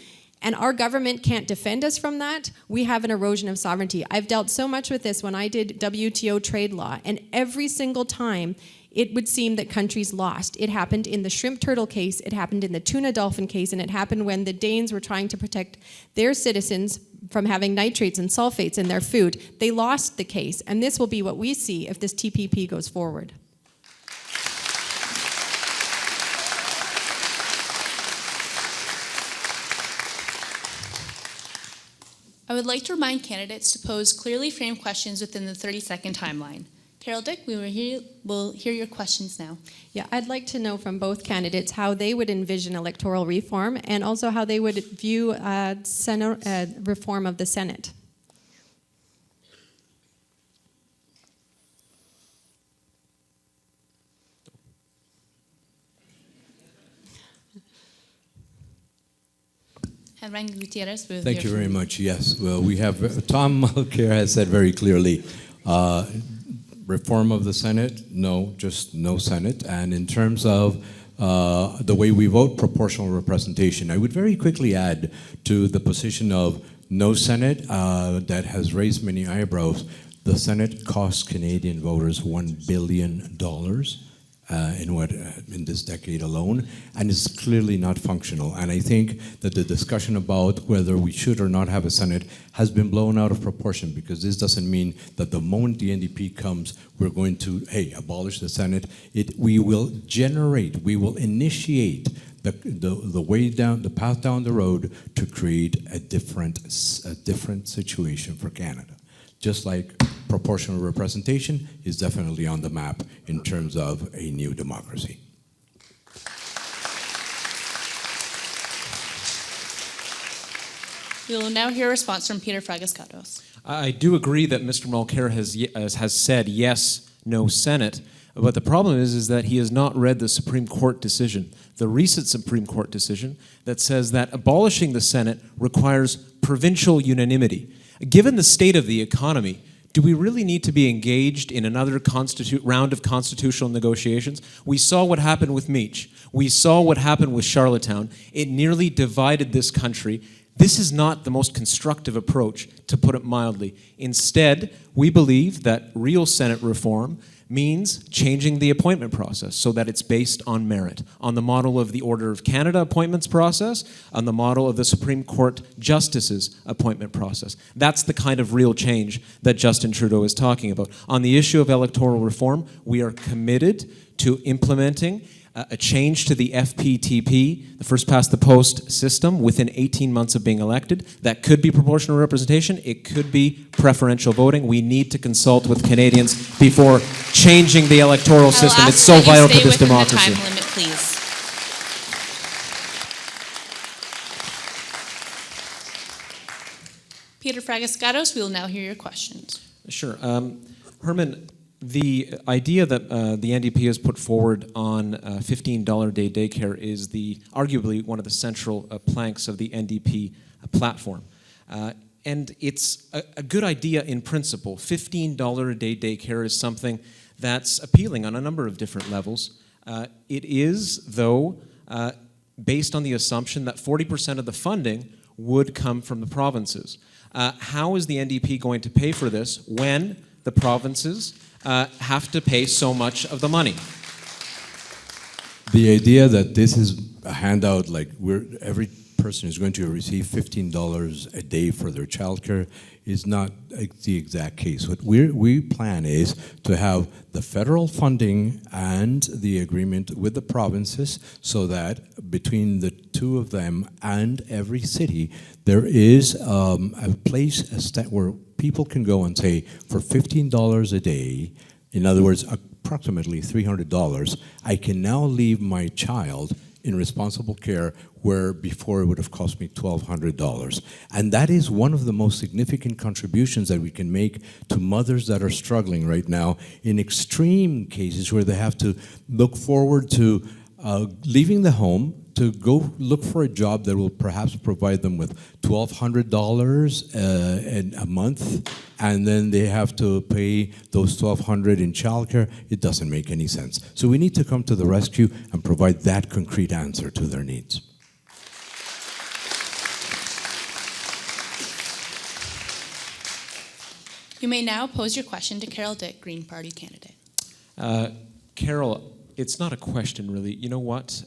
and our government can't defend us from that, we have an erosion of sovereignty. I've dealt so much with this when I did WTO trade law, and every single time it would seem that countries lost. It happened in the shrimp turtle case, it happened in the tuna dolphin case, and it happened when the Danes were trying to protect their citizens from having nitrates and sulfates in their food. They lost the case, and this will be what we see if this TPP goes forward. I would like to remind candidates to pose clearly framed questions within the 30-second timeline. Carol Dick, we'll hear your questions now. Yeah, I'd like to know from both candidates how they would envision electoral reform and also how they would view reform of the Senate. Herman Gutierrez. Thank you very much. Yes, well, we have, Tom Mulcair has said very clearly, reform of the Senate, no, just no Senate. And in terms of the way we vote, proportional representation, I would very quickly add to the position of no Senate that has raised many eyebrows. The Senate costs Canadian voters $1 billion in this decade alone, and is clearly not functional. And I think that the discussion about whether we should or not have a Senate has been blown out of proportion, because this doesn't mean that the moment the NDP comes, we're going to, hey, abolish the Senate. We will initiate the way down, the path down the road to create a different situation for Canada. Just like proportional representation is definitely on the map in terms of a new democracy. We will now hear a response from Peter Fragascatos. I do agree that Mr. Mulcair has said yes, no Senate, but the problem is that he has not read the Supreme Court decision, the recent Supreme Court decision that says that abolishing the Senate requires provincial unanimity. Given the state of the economy, do we really need to be engaged in another round of constitutional negotiations? We saw what happened with Meech. We saw what happened with Charlottetown. It nearly divided this country. This is not the most constructive approach, to put it mildly. Instead, we believe that real Senate reform means changing the appointment process so that it's based on merit, on the model of the Order of Canada appointments process, on the model of the Supreme Court Justices appointment process. That's the kind of real change that Justin Trudeau is talking about. On the issue of electoral reform, we are committed to implementing a change to the FPTP, the first past the post system, within 18 months of being elected. That could be proportional representation. It could be preferential voting. We need to consult with Canadians before changing the electoral system. It's so vital to this democracy. The time limit, please. Peter Fragascatos, we will now hear your questions. Sure. Herman, the idea that the NDP has put forward on $15 a day daycare is arguably one of the central planks of the NDP platform. And it's a good idea in principle. $15 a day daycare is something that's appealing on a number of different levels. It is, though, based on the assumption that 40% of the funding would come from the provinces. How is the NDP going to pay for this when the provinces have to pay so much of the money? The idea that this is a handout, like every person is going to receive $15 a day for their childcare, is not the exact case. What we plan is to have the federal funding and the agreement with the provinces, so that between the two of them and every city, there is a place where people can go and say, for $15 a day, in other words, approximately $300, I can now leave my child in responsible care where before it would have cost me $1,200. And that is one of the most significant contributions that we can make to mothers that are struggling right now in extreme cases where they have to look forward to leaving the home to go look for a job that will perhaps provide them with $1,200 a month, and then they have to pay those $1,200 in childcare. It doesn't make any sense. So we need to come to the rescue and provide that concrete answer to their needs. You may now pose your question to Carol Dick, Green Party candidate. Carol, it's not a question really. You know what?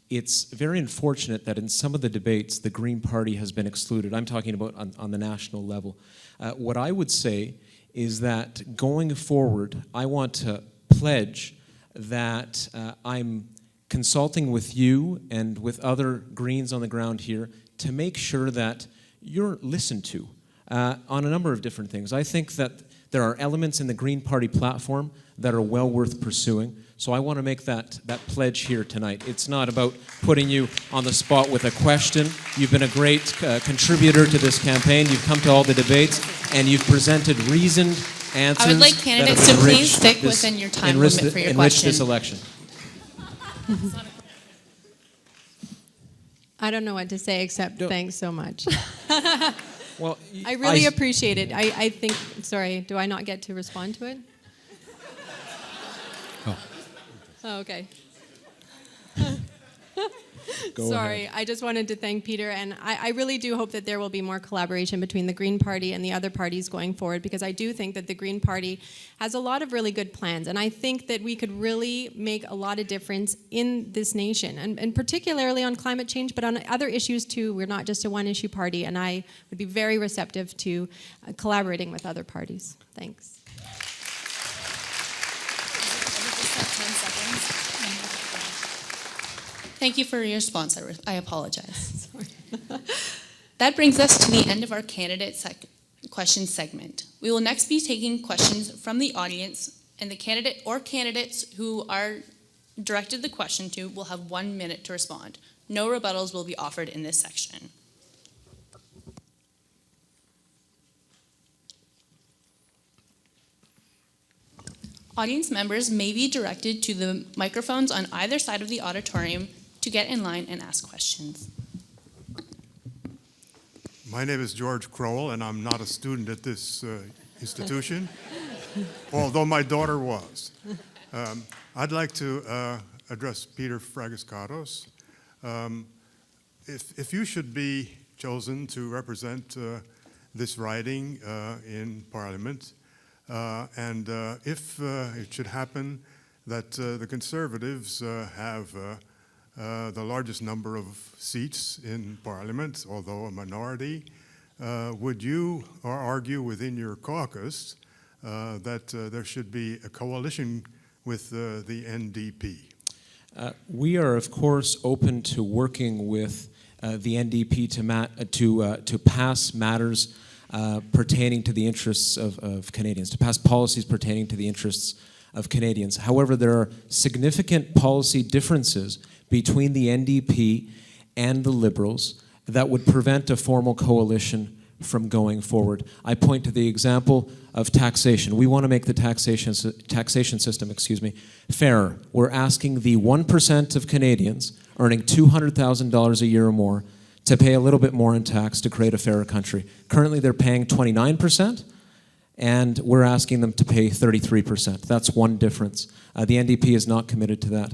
It's very unfortunate that in some of the debates, the Green Party has been excluded. I'm talking about on the national level. What I would say is that going forward, I want to pledge that I'm consulting with you and with other Greens on the ground here to make sure that you're listened to on a number of different things. I think that there are elements in the Green Party platform that are well worth pursuing. So I want to make that pledge here tonight. It's not about putting you on the spot with a question. You've been a great contributor to this campaign. You've come to all the debates, and you've presented reasoned answers. I would like candidates to please stick within your time limit for your enrich question. this election. I don't know what to say except thanks so much. Well, I really appreciate it. I think, sorry, do I not get to respond to it? Oh, okay. Sorry, I just wanted to thank Peter, and I really do hope that there will be more collaboration between the Green Party and the other parties going forward, because I do think that the Green Party has a lot of really good plans, and I think that we could really make a lot of difference in this nation, and particularly on climate change, but on other issues too. We're not just a one-issue party, and I would be very receptive to collaborating with other parties. Thanks. Thank you for your response. I apologize. That brings us to the end of our candidate question segment. We will next be taking questions from the audience, and the candidate or candidates who are directed the question to will have 1 minute to respond. No rebuttals will be offered in this section. Audience members may be directed to the microphones on either side of the auditorium to get in line and ask questions. My name is George Crowell, and I'm not a student at this institution, although my daughter was. I'd like to address Peter Fragiskatos. If you should be chosen to represent this riding in Parliament, and if it should happen that the Conservatives have the largest number of seats in Parliament, although a minority, would you argue within your caucus that there should be a coalition with the NDP? We are, of course, open to working with the NDP to pass matters pertaining to the interests of Canadians, to pass policies pertaining to the interests of Canadians. However, there are significant policy differences between the NDP and the Liberals that would prevent a formal coalition from going forward. I point to the example of taxation. We want to make the taxation system, fairer. We're asking the 1% of Canadians earning $200,000 a year or more to pay a little bit more in tax to create a fairer country. Currently, they're paying 29%, and we're asking them to pay 33%. That's one difference. The NDP is not committed to that.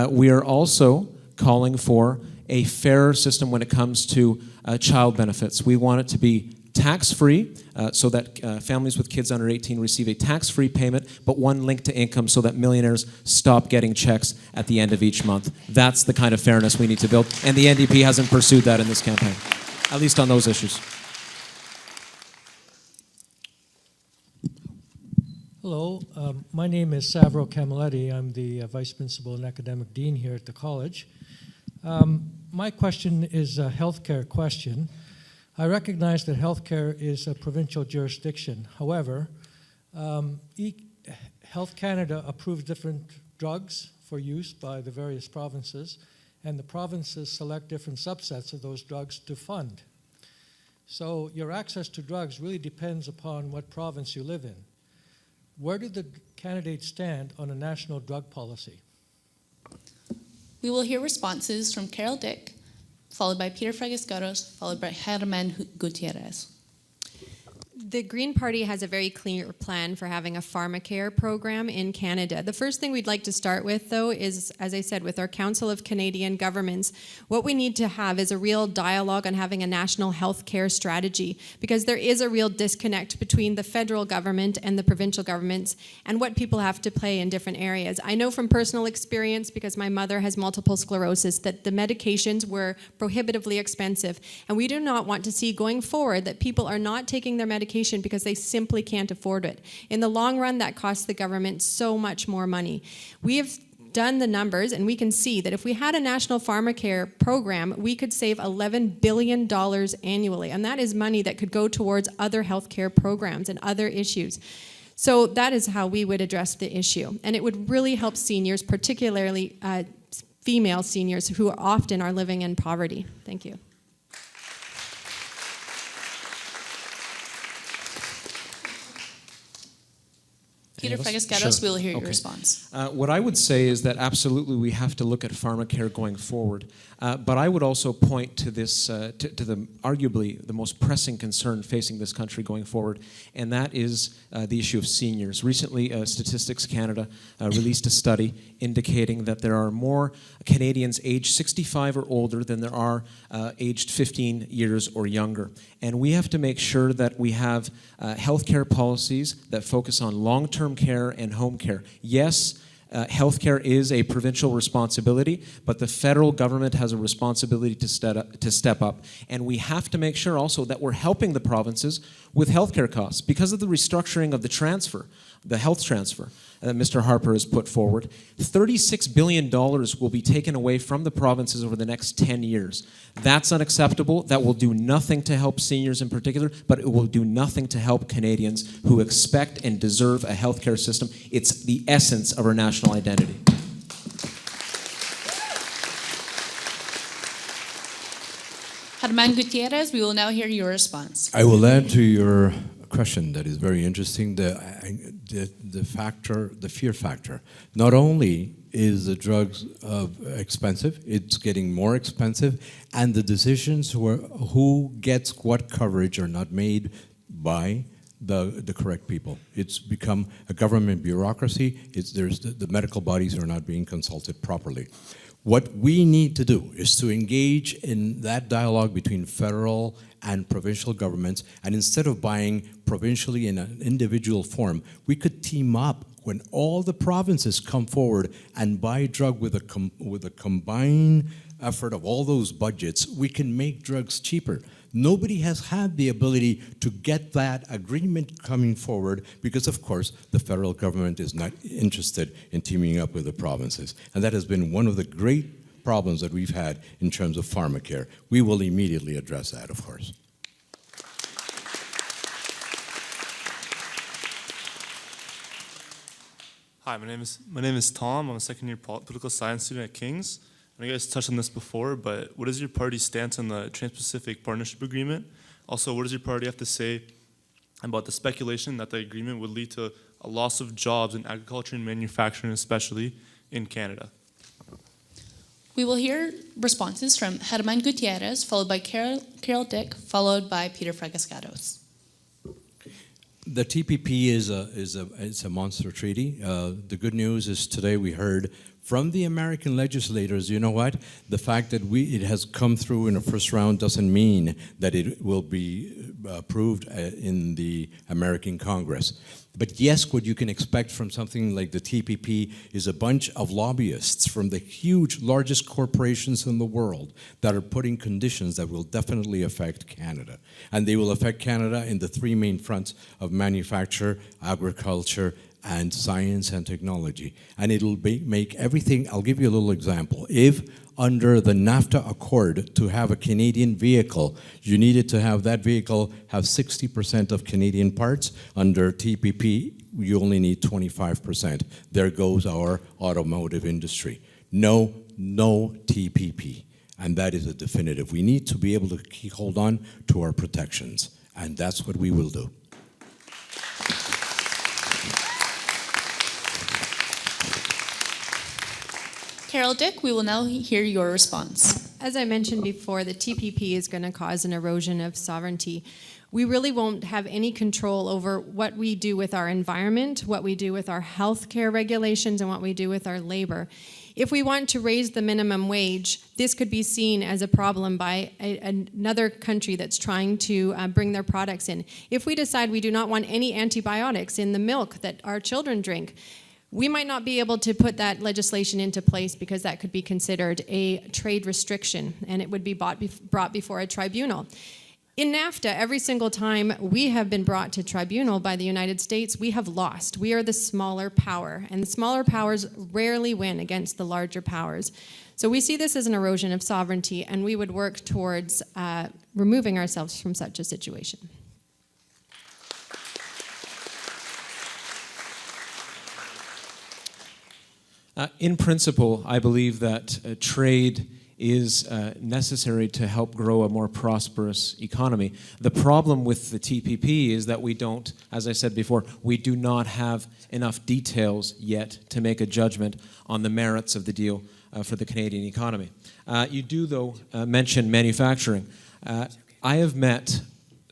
We are also calling for a fairer system when it comes to child benefits. We want it to be tax-free so that families with kids under 18 receive a tax-free payment, but one linked to income so that millionaires stop getting checks at the end of each month. That's the kind of fairness we need to build, and the NDP hasn't pursued that in this campaign, at least on those issues. Hello, my name is Savro Camilletti. I'm the Vice Principal and Academic Dean here at the college. My question is a healthcare question. I recognize that healthcare is a provincial jurisdiction. However, Health Canada approves different drugs for use by the various provinces, and the provinces select different subsets of those drugs to fund. So your access to drugs really depends upon what province you live in. Where do the candidates stand on a national drug policy? We will hear responses from Carol Dick, followed by Peter Fragascaros, followed by Germán Gutierrez. The Green Party has a very clear plan for having a pharmacare program in Canada. The first thing we'd like to start with, though, is, as I said, with our Council of Canadian Governments, what we need to have is a real dialogue on having a national health care strategy, because there is a real disconnect between the federal government and the provincial governments and what people have to play in different areas. I know from personal experience, because my mother has multiple sclerosis, that the medications were prohibitively expensive, and we do not want to see going forward that people are not taking their medication because they simply can't afford it. In the long run, that costs the government so much more money. We have done the numbers, and we can see that if we had a national pharmacare program, we could save $11 billion annually, and that is money that could go towards other healthcare programs and other issues. So that is how we would address the issue, and it would really help seniors, particularly female seniors who often are living in poverty. Thank you. Peter Fragascaros, Sure. we'll hear your Okay. response. What I would say is that absolutely we have to look at pharmacare going forward. But I would also point to this, to the arguably the most pressing concern facing this country going forward, and that is the issue of seniors. Recently, Statistics Canada released a study indicating that there are more Canadians aged 65 or older than there are aged 15 years or younger. And we have to make sure that we have healthcare policies that focus on long-term care and home care. Yes, healthcare is a provincial responsibility, but the federal government has a responsibility to step up. And we have to make sure also that we're helping the provinces with healthcare costs. Because of the restructuring of the transfer, the health transfer that Mr. Harper has put forward, $36 billion will be taken away from the provinces over the next 10 years. That's unacceptable. That will do nothing to help seniors in particular, but it will do nothing to help Canadians who expect and deserve a healthcare system. It's the essence of our national identity. Germán Gutierrez, we will now hear your response. I will add to your question that is very interesting, the fear factor. Not only is the drugs expensive, it's getting more expensive, and the decisions who gets what coverage are not made by the correct people. It's become a government bureaucracy. The medical bodies are not being consulted properly. What we need to do is to engage in that dialogue between federal and provincial governments, and instead of buying provincially in an individual form, we could team up when all the provinces come forward and buy drug with a combined effort of all those budgets. We can make drugs cheaper. Nobody has had the ability to get that agreement coming forward because, of course, the federal government is not interested in teaming up with the provinces. And that has been one of the great problems that we've had in terms of pharmacare. We will immediately address that, of course. Hi, my name is Tom. I'm a second-year political science student at King's. I know you guys touched on this before, but what is your party's stance on the Trans-Pacific Partnership Agreement? Also, what does your party have to say about the speculation that the agreement would lead to a loss of jobs in agriculture and manufacturing, especially in Canada? We will hear responses from Germán Gutierrez, followed by Carol Dick, followed by Peter Fragascaros. The TPP is a monster treaty. The good news is today we heard from the American legislators, you know what? The fact that it has come through in the first round doesn't mean that it will be approved in the American Congress. But yes, what you can expect from something like the TPP is a bunch of lobbyists from the largest corporations in the world that are putting conditions that will definitely affect Canada. And they will affect Canada in the three main fronts of manufacture, agriculture, and science and technology. And it'll make everything, I'll give you a little example. If under the NAFTA Accord to have a Canadian vehicle, you needed to have that vehicle have 60% of Canadian parts, under TPP, you only need 25%. There goes our automotive industry. no TPP. And that is a definitive. We need to be able to hold on to our protections, and that's what we will do. Carol Dick, we will now hear your response. As I mentioned before, the TPP is going to cause an erosion of sovereignty. We really won't have any control over what we do with our environment, what we do with our healthcare regulations, and what we do with our labor. If we want to raise the minimum wage, this could be seen as a problem by another country that's trying to bring their products in. If we decide we do not want any antibiotics in the milk that our children drink, we might not be able to put that legislation into place because that could be considered a trade restriction and it would be brought before a tribunal. In NAFTA, every single time we have been brought to tribunal by the United States, we have lost. We are the smaller power, and the smaller powers rarely win against the larger powers. So we see this as an erosion of sovereignty, and we would work towards removing ourselves from such a situation. In principle, I believe that trade is necessary to help grow a more prosperous economy. The problem with the TPP is that we don't, as I said before, we do not have enough details yet to make a judgment on the merits of the deal for the Canadian economy. You do, though, mention manufacturing. I have met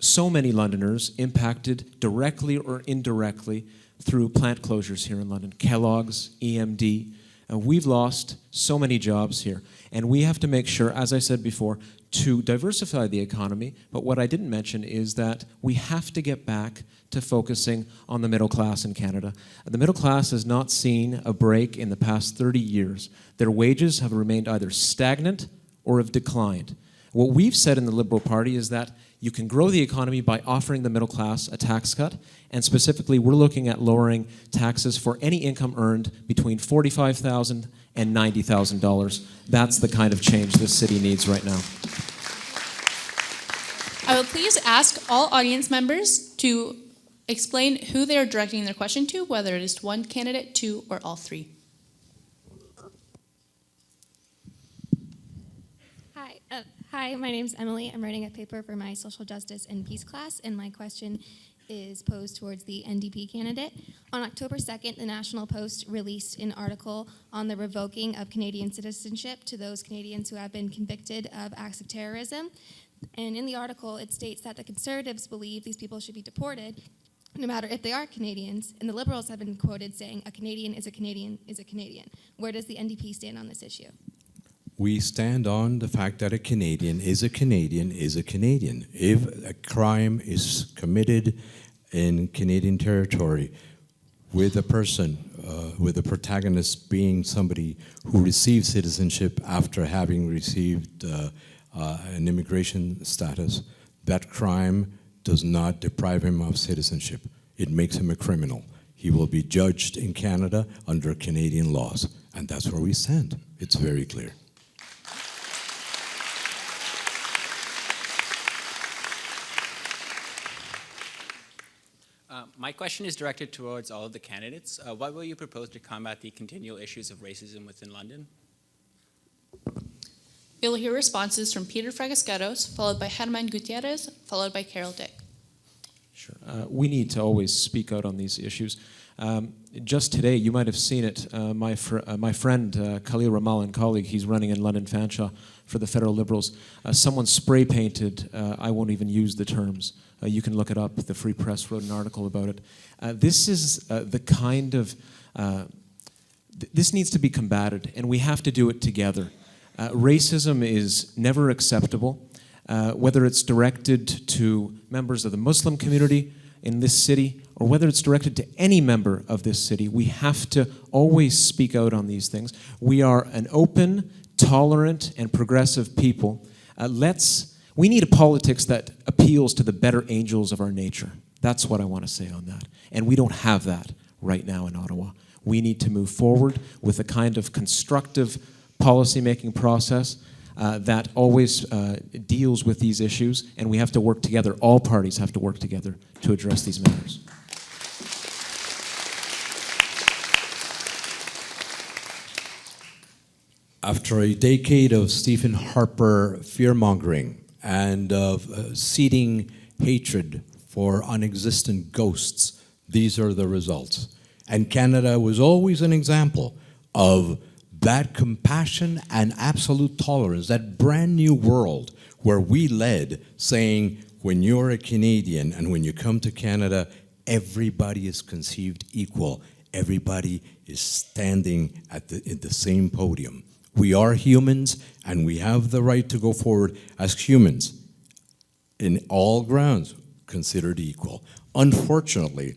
so many Londoners impacted directly or indirectly through plant closures here in London. Kellogg's, EMD. We've lost so many jobs here. And we have to make sure, as I said before, to diversify the economy. But what I didn't mention is that we have to get back to focusing on the middle class in Canada. The middle class has not seen a break in the past 30 years. Their wages have remained either stagnant or have declined. What we've said in the Liberal Party is that you can grow the economy by offering the middle class a tax cut, and specifically we're looking at lowering taxes for any income earned between $45,000 and $90,000. That's the kind of change this city needs right now. I will please ask all audience members to explain who they are directing their question to, whether it is to one candidate, two, or all three. Hi, my name's Emily. I'm writing a paper for my social justice and peace class, and my question is posed towards the NDP candidate. On October 2nd, the National Post released an article on the revoking of Canadian citizenship to those Canadians who have been convicted of acts of terrorism. And in the article, it states that the Conservatives believe these people should be deported, no matter if they are Canadians, and the Liberals have been quoted saying, a Canadian is a Canadian is a Canadian. Where does the NDP stand on this issue? We stand on the fact that a Canadian is a Canadian is a Canadian. If a crime is committed in Canadian territory with a person, with the protagonist being somebody who receives citizenship after having received an immigration status, that crime does not deprive him of citizenship. It makes him a criminal. He will be judged in Canada under Canadian laws, and that's where we stand. It's very clear. My question is directed towards all of the candidates. What will you propose to combat the continual issues of racism within London? You'll hear responses from Peter Fragascados, followed by Germán Gutiérrez, followed by Carol Dick. Sure. We need to always speak out on these issues. Just today, you might have seen it, my friend Khalil Ramal and colleague, he's running in London Fanshawe for the Federal Liberals. Someone spray painted, I won't even use the terms, you can look it up, the Free Press wrote an article about it. This is the kind of, this needs to be combated, and we have to do it together. Racism is never acceptable, whether it's directed to members of the Muslim community in this city, or whether it's directed to any member of this city. We have to always speak out on these things. We are an open, tolerant, and progressive people. We need a politics that appeals to the better angels of our nature. That's what I want to say on that. And we don't have that right now in Ottawa. We need to move forward with a kind of constructive policy-making process that always deals with these issues, and we have to work together. All parties have to work together to address these matters. After a decade of Stephen Harper fear-mongering and of seeding hatred for non-existent ghosts, these are the results. And Canada was always an example of that compassion and absolute tolerance, that brand new world where we led, saying, when you're a Canadian and when you come to Canada, everybody is conceived equal. Everybody is standing at the same podium. We are humans, and we have the right to go forward as humans in all grounds considered equal. Unfortunately,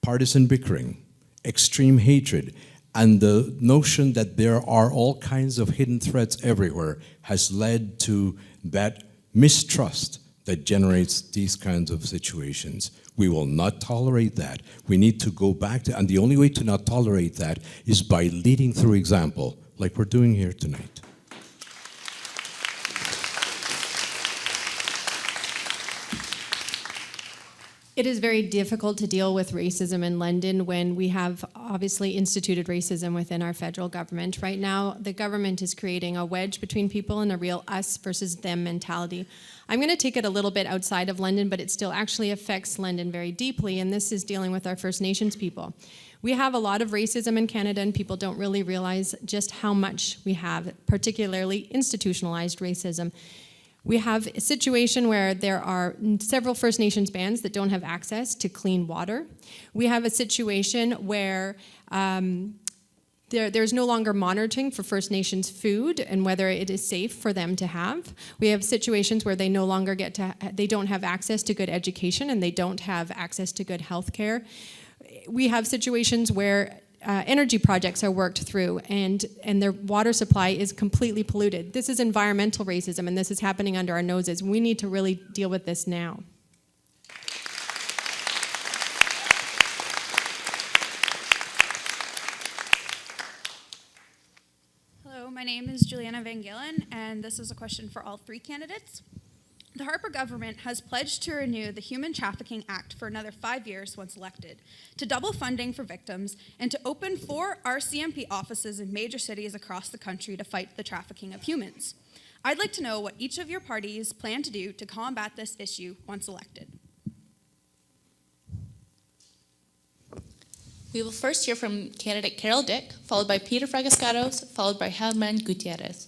partisan bickering, extreme hatred, and the notion that there are all kinds of hidden threats everywhere has led to that mistrust that generates these kinds of situations. We will not tolerate that. We need to go back to, and the only way to not tolerate that is by leading through example, like we're doing here tonight. It is very difficult to deal with racism in London when we have obviously instituted racism within our federal government. Right now, the government is creating a wedge between people and a real us versus them mentality. I'm going to take it a little bit outside of London, but it still actually affects London very deeply, and this is dealing with our First Nations people. We have a lot of racism in Canada, and people don't really realize just how much we have, particularly institutionalized racism. We have a situation where there are several First Nations bands that don't have access to clean water. We have a situation where there's no longer monitoring for First Nations food and whether it is safe for them to have. We have situations where they no longer they don't have access to good education and they don't have access to good health care. We have situations where energy projects are worked through and their water supply is completely polluted. This is environmental racism, and this is happening under our noses. We need to really deal with this now. Hello, my name is Juliana Van Galen, and this is a question for all three candidates. The Harper government has pledged to renew the Human Trafficking Act for another 5 years once elected, to double funding for victims, and to open 4 RCMP offices in major cities across the country to fight the trafficking of humans. I'd like to know what each of your parties plan to do to combat this issue once elected. We will first hear from candidate Carol Dick, followed by Peter Fragascados, followed by Germán Gutiérrez.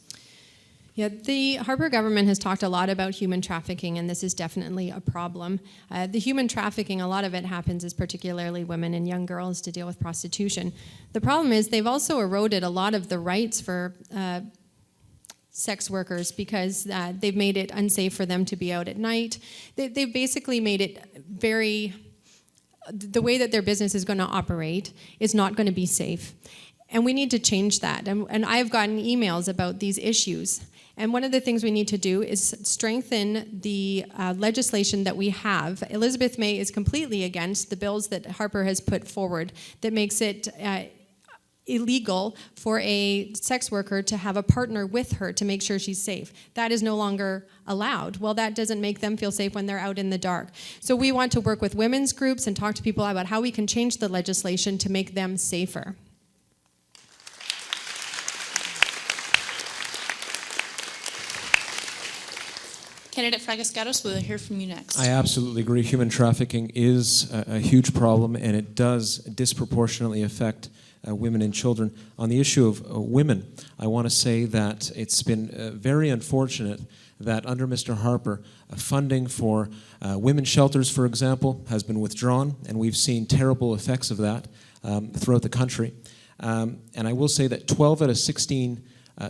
Yeah, the Harper government has talked a lot about human trafficking, and this is definitely a problem. The human trafficking, a lot of it happens is particularly women and young girls to deal with prostitution. The problem is they've also eroded a lot of the rights for sex workers because they've made it unsafe for them to be out at night. They've basically made it the way that their business is going to operate is not going to be safe. And we need to change that. And I've gotten emails about these issues. And one of the things we need to do is strengthen the legislation that we have. Elizabeth May is completely against the bills that Harper has put forward that makes it illegal for a sex worker to have a partner with her to make sure she's safe. That is no longer allowed. Well, that doesn't make them feel safe when they're out in the dark. So we want to work with women's groups and talk to people about how we can change the legislation to make them safer. Candidate Fragascados, we'll hear from you next. I absolutely agree. Human trafficking is a huge problem, and it does disproportionately affect women and children. On the issue of women, I want to say that it's been very unfortunate that under Mr. Harper, funding for women's shelters, for example, has been withdrawn, and we've seen terrible effects of that throughout the country. And I will say that 12 out of 16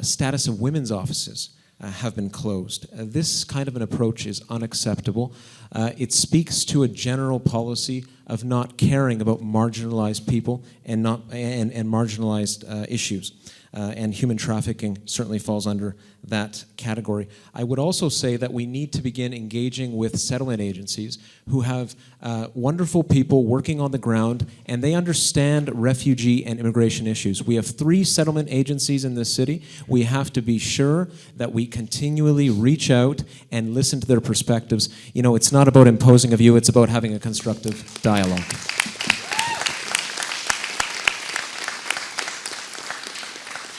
status of women's offices have been closed. This kind of an approach is unacceptable. It speaks to a general policy of not caring about marginalized people and marginalized issues. And human trafficking certainly falls under that category. I would also say that we need to begin engaging with settlement agencies who have wonderful people working on the ground, and they understand refugee and immigration issues. We have 3 settlement agencies in this city. We have to be sure that we continually reach out and listen to their perspectives. You know, it's not about imposing a view, it's about having a constructive dialogue.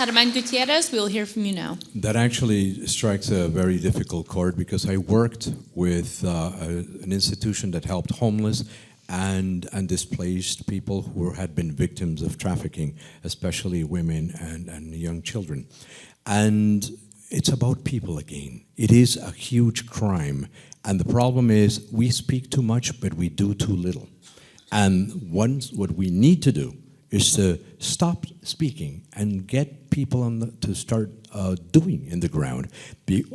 Germán Gutierrez, we will hear from you now. That actually strikes a very difficult chord because I worked with an institution that helped homeless and displaced people who had been victims of trafficking, especially women and young children. And it's about people again. It is a huge crime. And the problem is we speak too much, but we do too little. And what we need to do is to stop speaking and get people to start doing in the ground.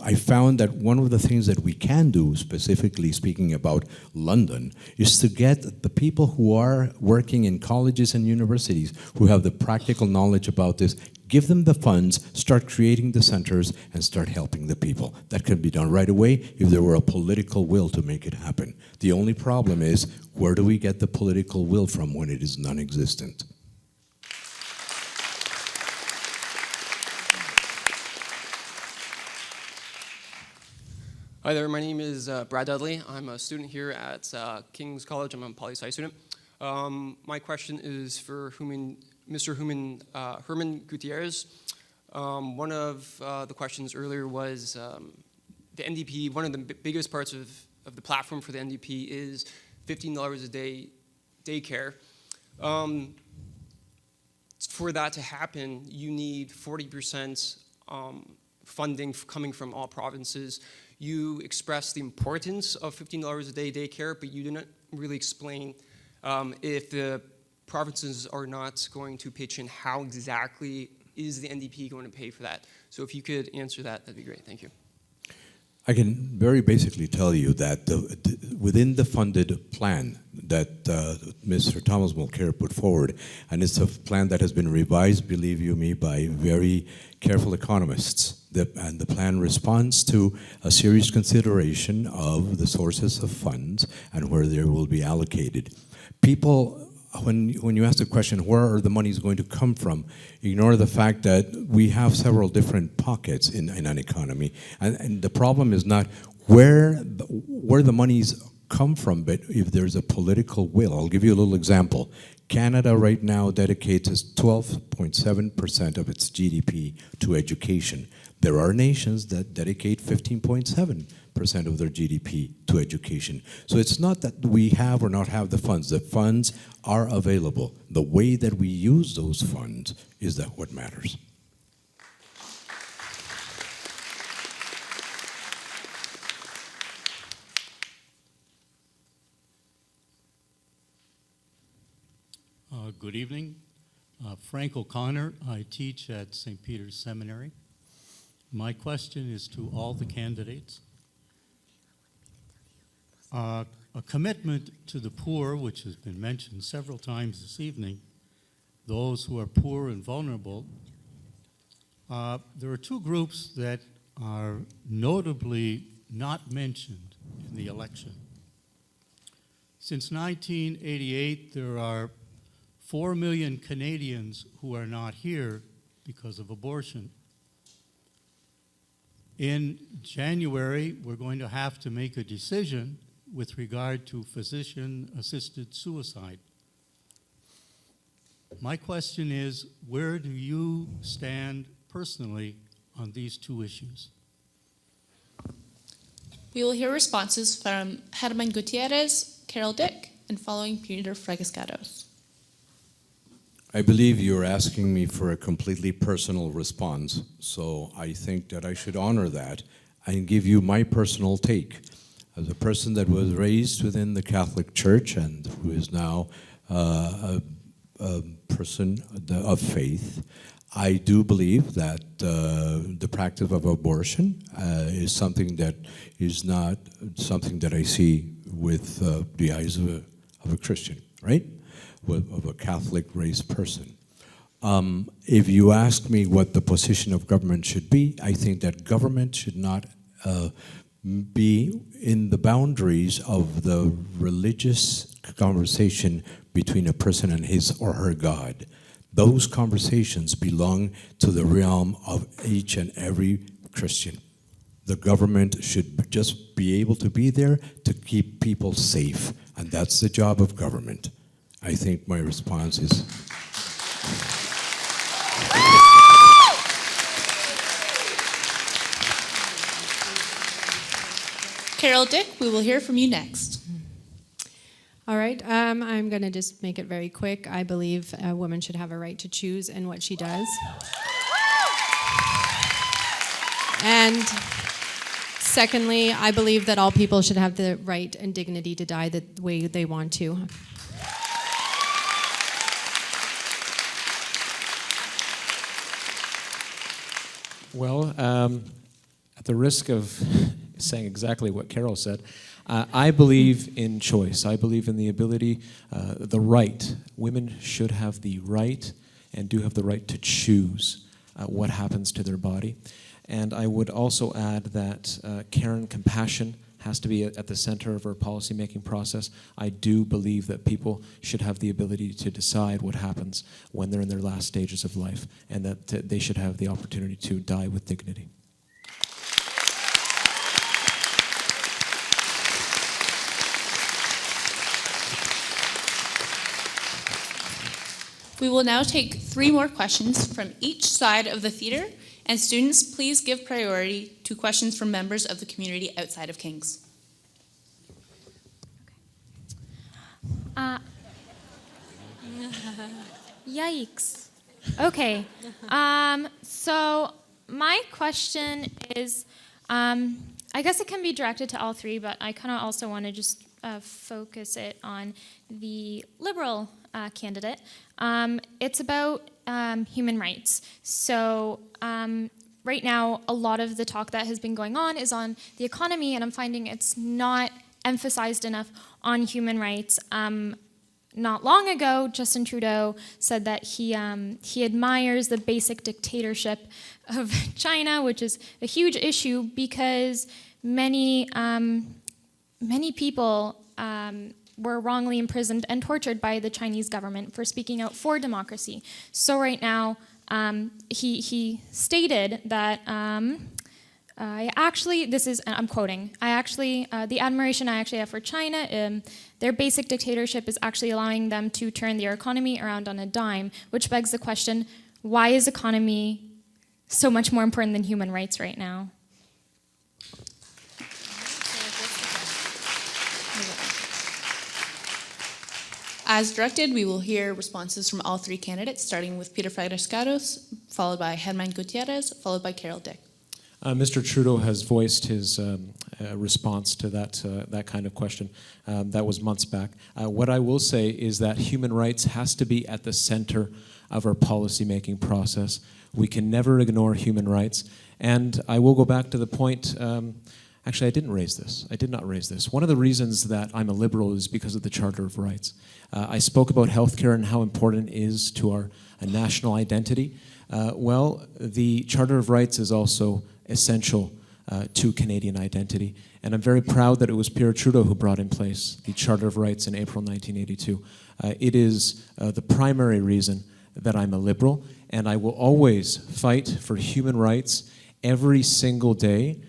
I found that one of the things that we can do, specifically speaking about London, is to get the people who are working in colleges and universities who have the practical knowledge about this, give them the funds, start creating the centers, and start helping the people. That could be done right away if there were a political will to make it happen. The only problem is, where do we get the political will from when it is non-existent? Hi there, my name is Brad Dudley. I'm a student here at King's College. I'm a poli-sci student. My question is for Mr. Herman Gutierrez. One of the questions earlier was the NDP. One of the biggest parts of the platform for the NDP is $15 a day daycare. For that to happen, you need 40% funding coming from all provinces. You express the importance of $15 a day daycare, but you didn't really explain if the provinces are not going to pitch in, how exactly is the NDP going to pay for that? So if you could answer that, that'd be great. Thank you. I can very basically tell you that within the funded plan that Mr. Thomas Mulcair put forward, and it's a plan that has been revised, believe you me, by very careful economists, and the plan responds to a serious consideration of the sources of funds and where they will be allocated. People, when you ask the question, where are the monies going to come from, ignore the fact that we have several different pockets in an economy. And the problem is not where the monies come from, but if there's a political will. I'll give you a little example. Canada right now dedicates 12.7% of its GDP to education. There are nations that dedicate 15.7% of their GDP to education. So it's not that we have or not have the funds. The funds are available. The way that we use those funds is that what matters. Good evening. Frank O'Connor. I teach at St. Peter's Seminary. My question is to all the candidates. A commitment to the poor, which has been mentioned several times this evening, those who are poor and vulnerable. There are two groups that are notably not mentioned in the election. Since 1988, there are 4 million Canadians who are not here because of abortion. In January, we're going to have to make a decision with regard to physician-assisted suicide. My question is, where do you stand personally on these two issues? We will hear responses from Germán Gutierrez, Carol Dick, and following Peter Fragiscatos. I believe you're asking me for a completely personal response, so I think that I should honor that and give you my personal take. As a person that was raised within the Catholic Church and who is now a person of faith, I do believe that the practice of abortion is something that is not something that I see with the eyes of a Christian, right? Of a Catholic raised person. If you ask me what the position of government should be, I think that government should not be in the boundaries of the religious conversation between a person and his or her God. Those conversations belong to the realm of each and every Christian. The government should just be able to be there to keep people safe, and that's the job of government. I think my response is... Carol Dick, we will hear from you next. All right, I'm going to just make it very quick. I believe a woman should have a right to choose in what she does. And secondly, I believe that all people should have the right and dignity to die the way they want to. Well, at the risk of saying exactly what Carol said, I believe in choice. I believe in the ability, the right. Women should have the right and do have the right to choose what happens to their body. And I would also add that care and compassion has to be at the center of our policymaking process. I do believe that people should have the ability to decide what happens when they're in their last stages of life, and that they should have the opportunity to die with dignity. We will now take 3 more questions from each side of the theater, and students, please give priority to questions from members of the community outside of Kings. Yikes. Okay. So my question is, I guess it can be directed to all 3, but I kind of also want to just focus it on the Liberal candidate. It's about human rights. So right now, a lot of the talk that has been going on is on the economy, and I'm finding it's not emphasized enough on human rights. Not long ago, Justin Trudeau said that he admires the basic dictatorship of China, which is a huge issue because many people were wrongly imprisoned and tortured by the Chinese government for speaking out for democracy. So right now, he stated that I'm quoting, the admiration I actually have for China, their basic dictatorship is actually allowing them to turn their economy around on a dime, which begs the question, why is economy so much more important than human rights right now? As directed, we will hear responses from all 3 candidates, starting with Peter Fragescados, followed by Germán Gutiérrez, followed by Carol Dick. Mr. Trudeau has voiced his response to that kind of question. That was months back. What I will say is that human rights has to be at the center of our policymaking process. We can never ignore human rights. And I will go back to the point, actually I didn't raise this. I did not raise this. One of the reasons that I'm a Liberal is because of the Charter of Rights. I spoke about healthcare and how important it is to our national identity. Well, the Charter of Rights is also essential to Canadian identity. And I'm very proud that it was Pierre Trudeau who brought in place the Charter of Rights in April 1982. It is the primary reason that I'm a Liberal, and I will always fight for human rights every single day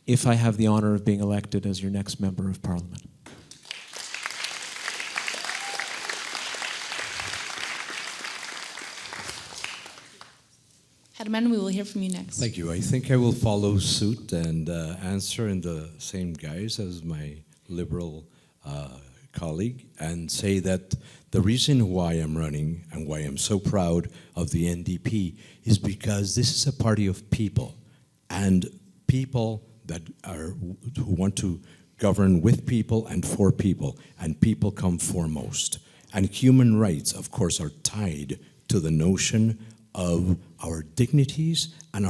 if I have the honor of being elected as your next Member of Parliament. Germán, we will hear from you next. Thank you. I think I will follow suit and answer in the same guise as my Liberal colleague and say that the reason why I'm running and why I'm so proud of the NDP is because this is a party of people, and people that who want to govern with people and for people, and people come foremost. And human rights, of course, are tied to the notion of our dignities and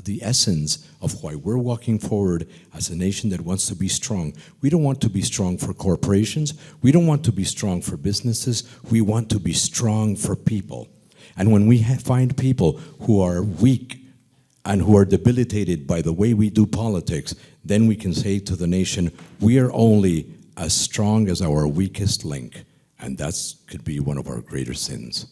the essence of why we're walking forward as a nation that wants to be strong. We don't want to be strong for corporations. We don't want to be strong for businesses. We want to be strong for people. And when we find people who are weak and who are debilitated by the way we do politics, then we can say to the nation, we are only as strong as our weakest link. And that could be one of our greater sins.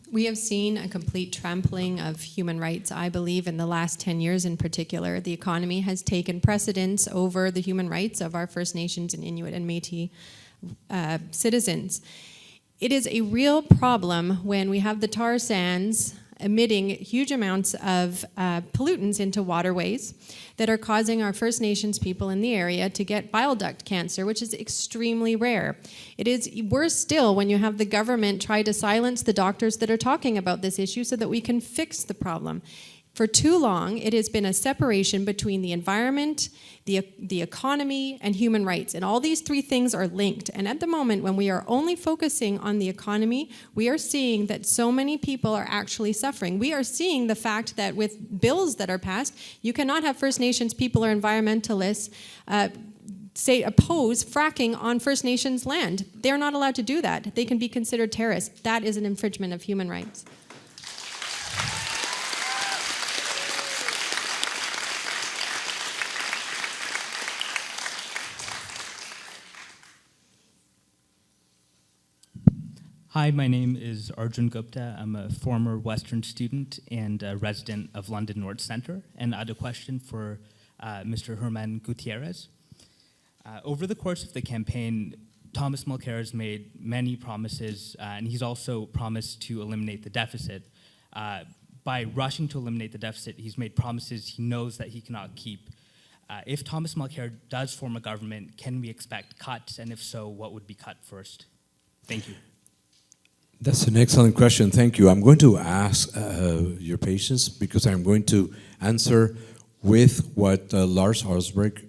We have seen a complete trampling of human rights, I believe, in the last 10 years in particular. The economy has taken precedence over the human rights of our First Nations and Inuit and Métis citizens. It is a real problem when we have the tar sands emitting huge amounts of pollutants into waterways that are causing our First Nations people in the area to get bile duct cancer, which is extremely rare. It is worse still when you have the government try to silence the doctors that are talking about this issue so that we can fix the problem. For too long, it has been a separation between the environment, the economy, and human rights. And all these three things are linked. And at the moment, when we are only focusing on the economy, we are seeing that so many people are actually suffering. We are seeing the fact that with bills that are passed, you cannot have First Nations people or environmentalists oppose fracking on First Nations land. They're not allowed to do that. They can be considered terrorists. That is an infringement of human rights. Hi, my name is Arjun Gupta. I'm a former Western student and a resident of London North Centre, and I had a question for Mr. Herman Gutierrez. Over the course of the campaign, Thomas Mulcair has made many promises, and he's also promised to eliminate the deficit. By rushing to eliminate the deficit, he's made promises he knows that he cannot keep. If Thomas Mulcair does form a government, can we expect cuts, and if so, what would be cut first? Thank you. That's an excellent question. Thank you. I'm going to ask your patience because I'm going to answer with what Lars Harsberg,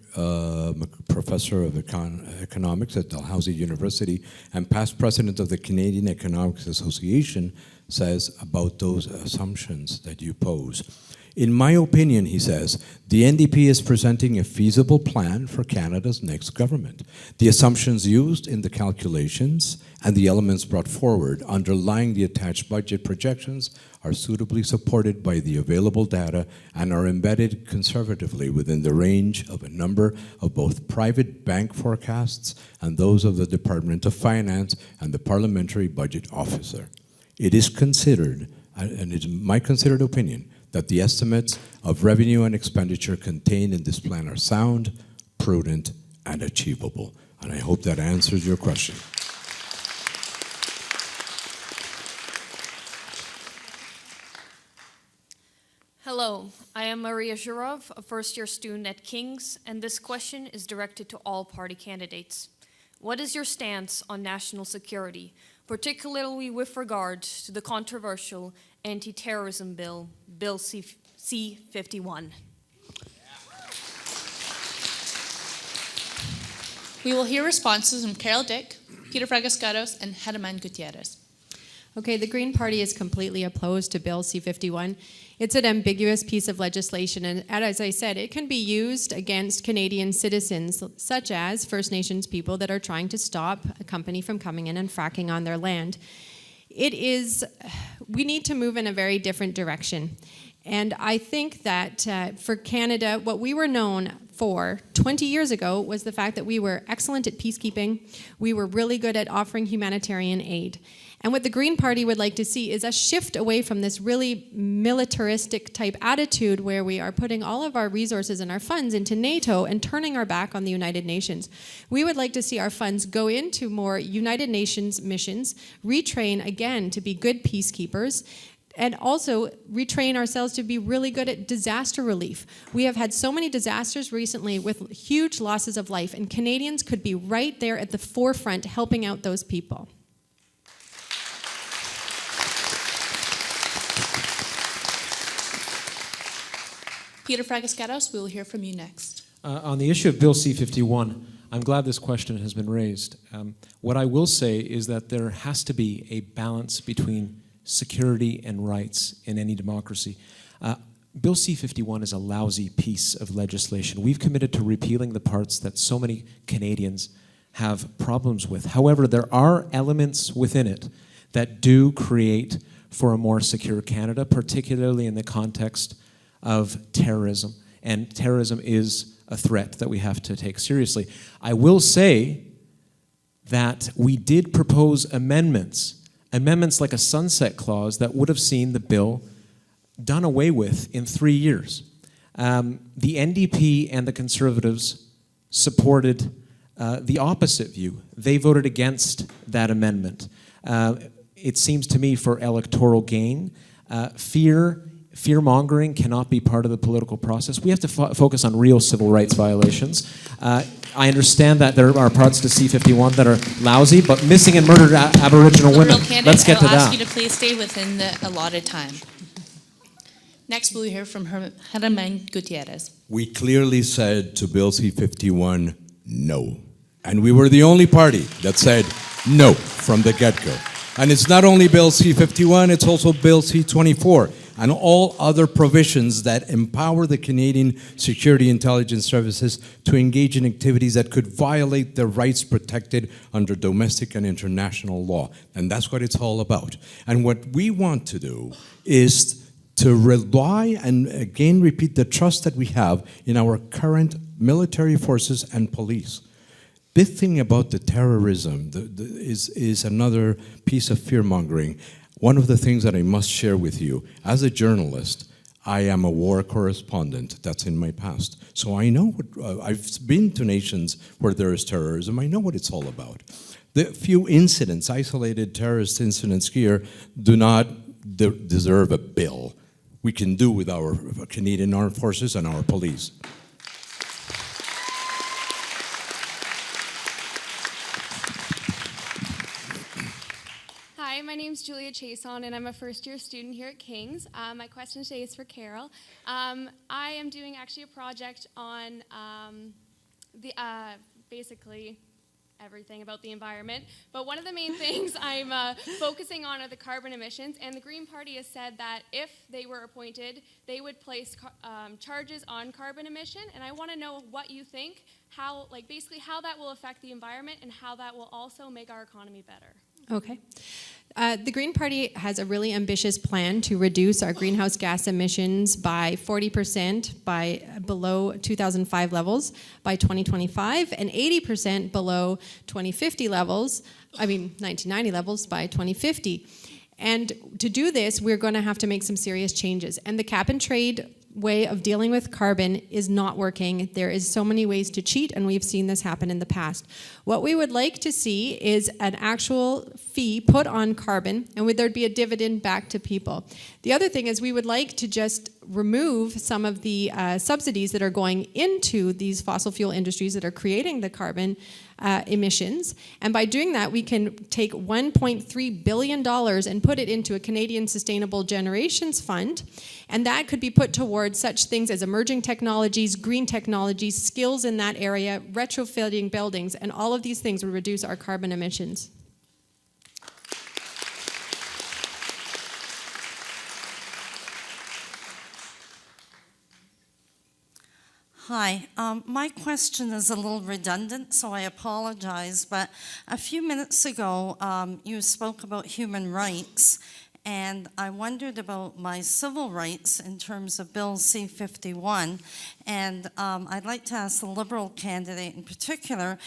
professor of economics at Dalhousie University and past president of the Canadian Economics Association, says about those assumptions that you pose. In my opinion, he says, the NDP is presenting a feasible plan for Canada's next government. The assumptions used in the calculations and the elements brought forward underlying the attached budget projections are suitably supported by the available data and are embedded conservatively within the range of a number of both private bank forecasts and those of the Department of Finance and the Parliamentary Budget Officer. It is considered, and it's my considered opinion, that the estimates of revenue and expenditure contained in this plan are sound, prudent, and achievable. And I hope that answers your question. Hello, I am Maria Zhurov, a first-year student at King's, and this question is directed to all party candidates. What is your stance on national security, particularly with regard to the controversial anti-terrorism bill, Bill C-51? We will hear responses from Carol Dick, Peter Fragascatos, and Herman Gutierrez. Okay, the Green Party is completely opposed to Bill C-51. It's an ambiguous piece of legislation, and as I said, it can be used against Canadian citizens, such as First Nations people that are trying to stop a company from coming in and fracking on their land. We need to move in a very different direction. And I think that for Canada, what we were known for 20 years ago was the fact that we were excellent at peacekeeping. We were really good at offering humanitarian aid. And what the Green Party would like to see is a shift away from this really militaristic type attitude where we are putting all of our resources and our funds into NATO and turning our back on the United Nations. We would like to see our funds go into more United Nations missions, retrain again to be good peacekeepers, and also retrain ourselves to be really good at disaster relief. We have had so many disasters recently with huge losses of life, and Canadians could be right there at the forefront helping out those people. Peter Fragascatos, we will hear from you next. On the issue of Bill C-51, I'm glad this question has been raised. What I will say is that there has to be a balance between security and rights in any democracy. Bill C-51 is a lousy piece of legislation. We've committed to repealing the parts that so many Canadians have problems with. However, there are elements within it that do create for a more secure Canada, particularly in the context of terrorism. And terrorism is a threat that we have to take seriously. I will say that we did propose amendments like a sunset clause that would have seen the bill done away with in 3 years. The NDP and the Conservatives supported the opposite view. They voted against that amendment. it seems to me, for electoral gain. Fear-mongering cannot be part of the political process. We have to focus on real civil rights violations. I understand that there are parts to C-51 that are lousy, but missing and murdered Aboriginal women, Liberal candidate, let's get to I'll ask that. you to please stay within the allotted time. Next, we'll hear from Germán Gutierrez. We clearly said to Bill C-51, no. And we were the only party that said no from the get-go. And it's not only Bill C-51, it's also Bill C-24 and all other provisions that empower the Canadian Security Intelligence Services to engage in activities that could violate their rights protected under domestic and international law. And that's what it's all about. And what we want to do is to rely and again repeat the trust that we have in our current military forces and police. This thing about the terrorism is another piece of fear-mongering. One of the things that I must share with you, as a journalist, I am a war correspondent. That's in my past. So I know I've been to nations where there is terrorism. I know what it's all about. The few incidents, isolated terrorist incidents here, do not deserve a bill. We can do with our Canadian Armed Forces and our police. Hi, my name's Julia Chason, and I'm a first-year student here at King's. My question today is for Carol. I am doing actually a project on basically everything about the environment, but one of the main things I'm focusing on are the carbon emissions, and the Green Party has said that if they were appointed, they would place charges on carbon emission, and I want to know what you think, basically how that will affect the environment and how that will also make our economy better. Okay. The Green Party has a really ambitious plan to reduce our greenhouse gas emissions by 40% by below 2005 levels by 2025 and 80% below 2050 levels, 1990 levels by 2050. And to do this, we're going to have to make some serious changes. And the cap and trade way of dealing with carbon is not working. There is so many ways to cheat, and we've seen this happen in the past. What we would like to see is an actual fee put on carbon, and there'd be a dividend back to people. The other thing is we would like to just remove some of the subsidies that are going into these fossil fuel industries that are creating the carbon emissions. And by doing that, we can take $1.3 billion and put it into a Canadian Sustainable Generations Fund. And that could be put towards such things as emerging technologies, green technologies, skills in that area, retrofitting buildings, and all of these things would reduce our carbon emissions. Hi, my question is a little redundant, so I apologize, but a few minutes ago you spoke about human rights, and I wondered about my civil rights in terms of Bill C-51, and I'd like to ask the Liberal candidate in particular,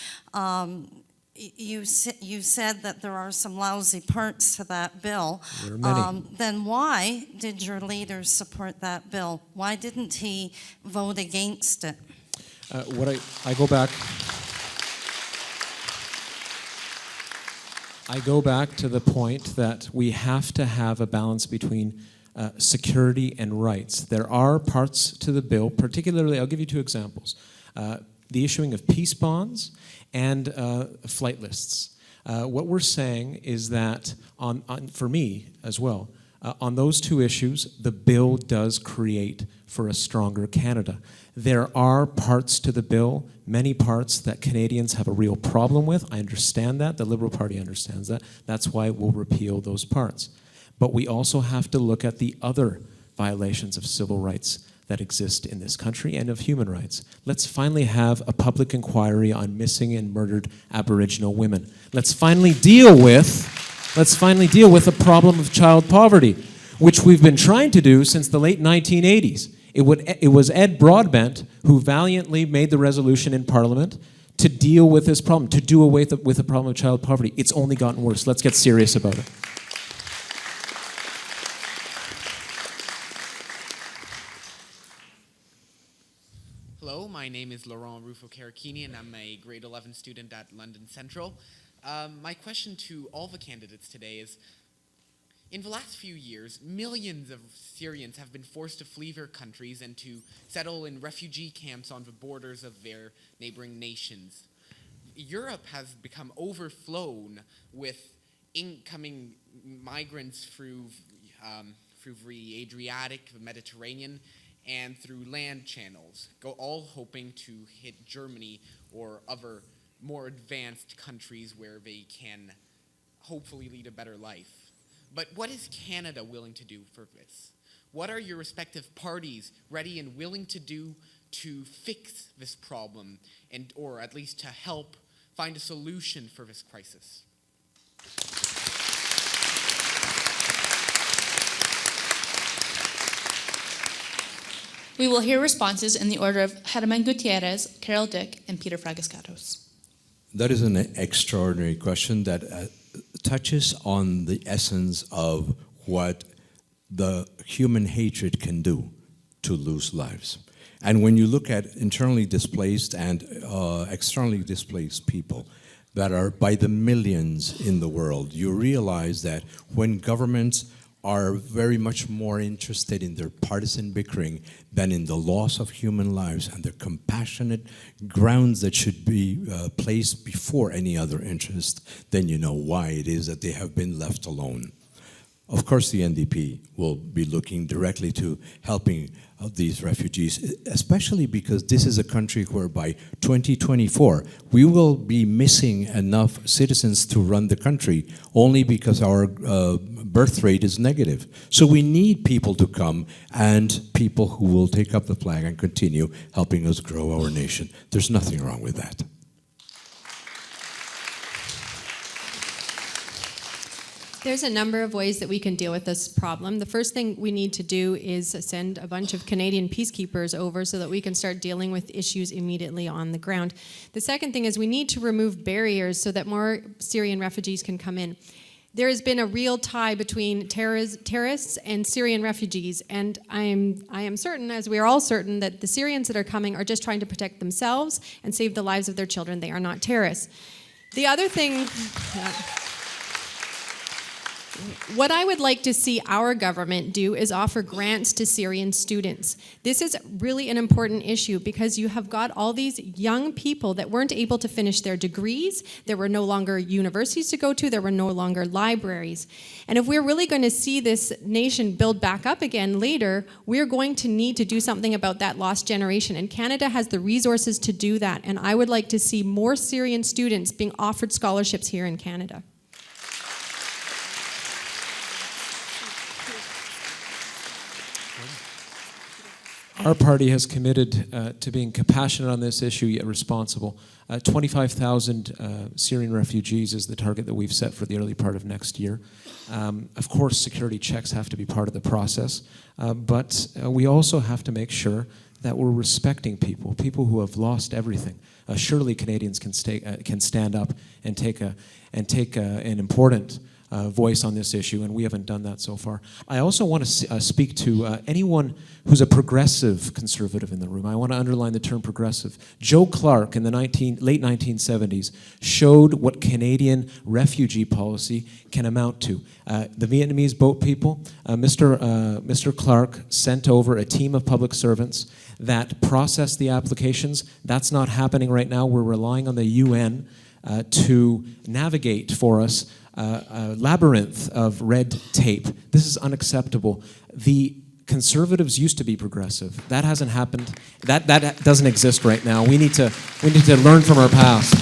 you said that there are some lousy parts to that bill. There are many. Then why did your leader support that bill? Why didn't he vote against it? I go back to the point that we have to have a balance between security and rights. There are parts to the bill, particularly, I'll give you two examples. The issuing of peace bonds and flight lists. What we're saying is that, for me as well, on those two issues, the bill does create for a stronger Canada. There are parts to the bill, many parts that Canadians have a real problem with. I understand that. The Liberal Party understands that. That's why we'll repeal those parts. But we also have to look at the other violations of civil rights that exist in this country and of human rights. Let's finally have a public inquiry on missing and murdered Aboriginal women. Let's finally deal with the problem of child poverty, which we've been trying to do since the late 1980s. It was Ed Broadbent who valiantly made the resolution in Parliament to deal with this problem, to do away with the problem of child poverty. It's only gotten worse. Let's get serious about it. Hello, my name is Laurent Rufo-Caracchini, and I'm a grade 11 student at London Central. My question to all the candidates today is, in the last few years, millions of Syrians have been forced to flee their countries and to settle in refugee camps on the borders of their neighboring nations. Europe has become overflown with incoming migrants through the Adriatic, the Mediterranean, and through land channels, all hoping to hit Germany or other more advanced countries where they can hopefully lead a better life. But what is Canada willing to do for this? What are your respective parties ready and willing to do to fix this problem, or at least to help find a solution for this crisis? We will hear responses in the order of Germán Gutierrez, Carol Dick, and Peter Fragascatos. That is an extraordinary question that touches on the essence of what the human hatred can do to lose lives. And when you look at internally displaced and externally displaced people that are by the millions in the world, you realize that when governments are very much more interested in their partisan bickering than in the loss of human lives and their compassionate grounds that should be placed before any other interest, then you know why it is that they have been left alone. Of course, the NDP will be looking directly to helping these refugees, especially because this is a country where by 2024, we will be missing enough citizens to run the country only because our birth rate is negative. So we need people to come and people who will take up the flag and continue helping us grow our nation. There's nothing wrong with that. There's a number of ways that we can deal with this problem. The first thing we need to do is send a bunch of Canadian peacekeepers over so that we can start dealing with issues immediately on the ground. The second thing is we need to remove barriers so that more Syrian refugees can come in. There has been a real tie between terrorists and Syrian refugees, and I am certain, as we are all certain, that the Syrians that are coming are just trying to protect themselves and save the lives of their children. They are not terrorists. The other thing... What I would like to see our government do is offer grants to Syrian students. This is really an important issue because you have got all these young people that weren't able to finish their degrees. There were no longer universities to go to. There were no longer libraries. And if we're really going to see this nation build back up again later, we're going to need to do something about that lost generation. And Canada has the resources to do that. And I would like to see more Syrian students being offered scholarships here in Canada. Our party has committed to being compassionate on this issue, yet responsible. 25,000 Syrian refugees is the target that we've set for the early part of next year. Of course, security checks have to be part of the process, but we also have to make sure that we're respecting people who have lost everything. Surely Canadians can stand up and take an important voice on this issue, and we haven't done that so far. I also want to speak to anyone who's a progressive conservative in the room. I want to underline the term progressive. Joe Clark in the late 1970s showed what Canadian refugee policy can amount to. The Vietnamese boat people, Mr. Clark sent over a team of public servants that processed the applications. That's not happening right now. We're relying on the UN to navigate for us a labyrinth of red tape. This is unacceptable. The Conservatives used to be progressive. That hasn't happened. That doesn't exist right now. We need to learn from our past.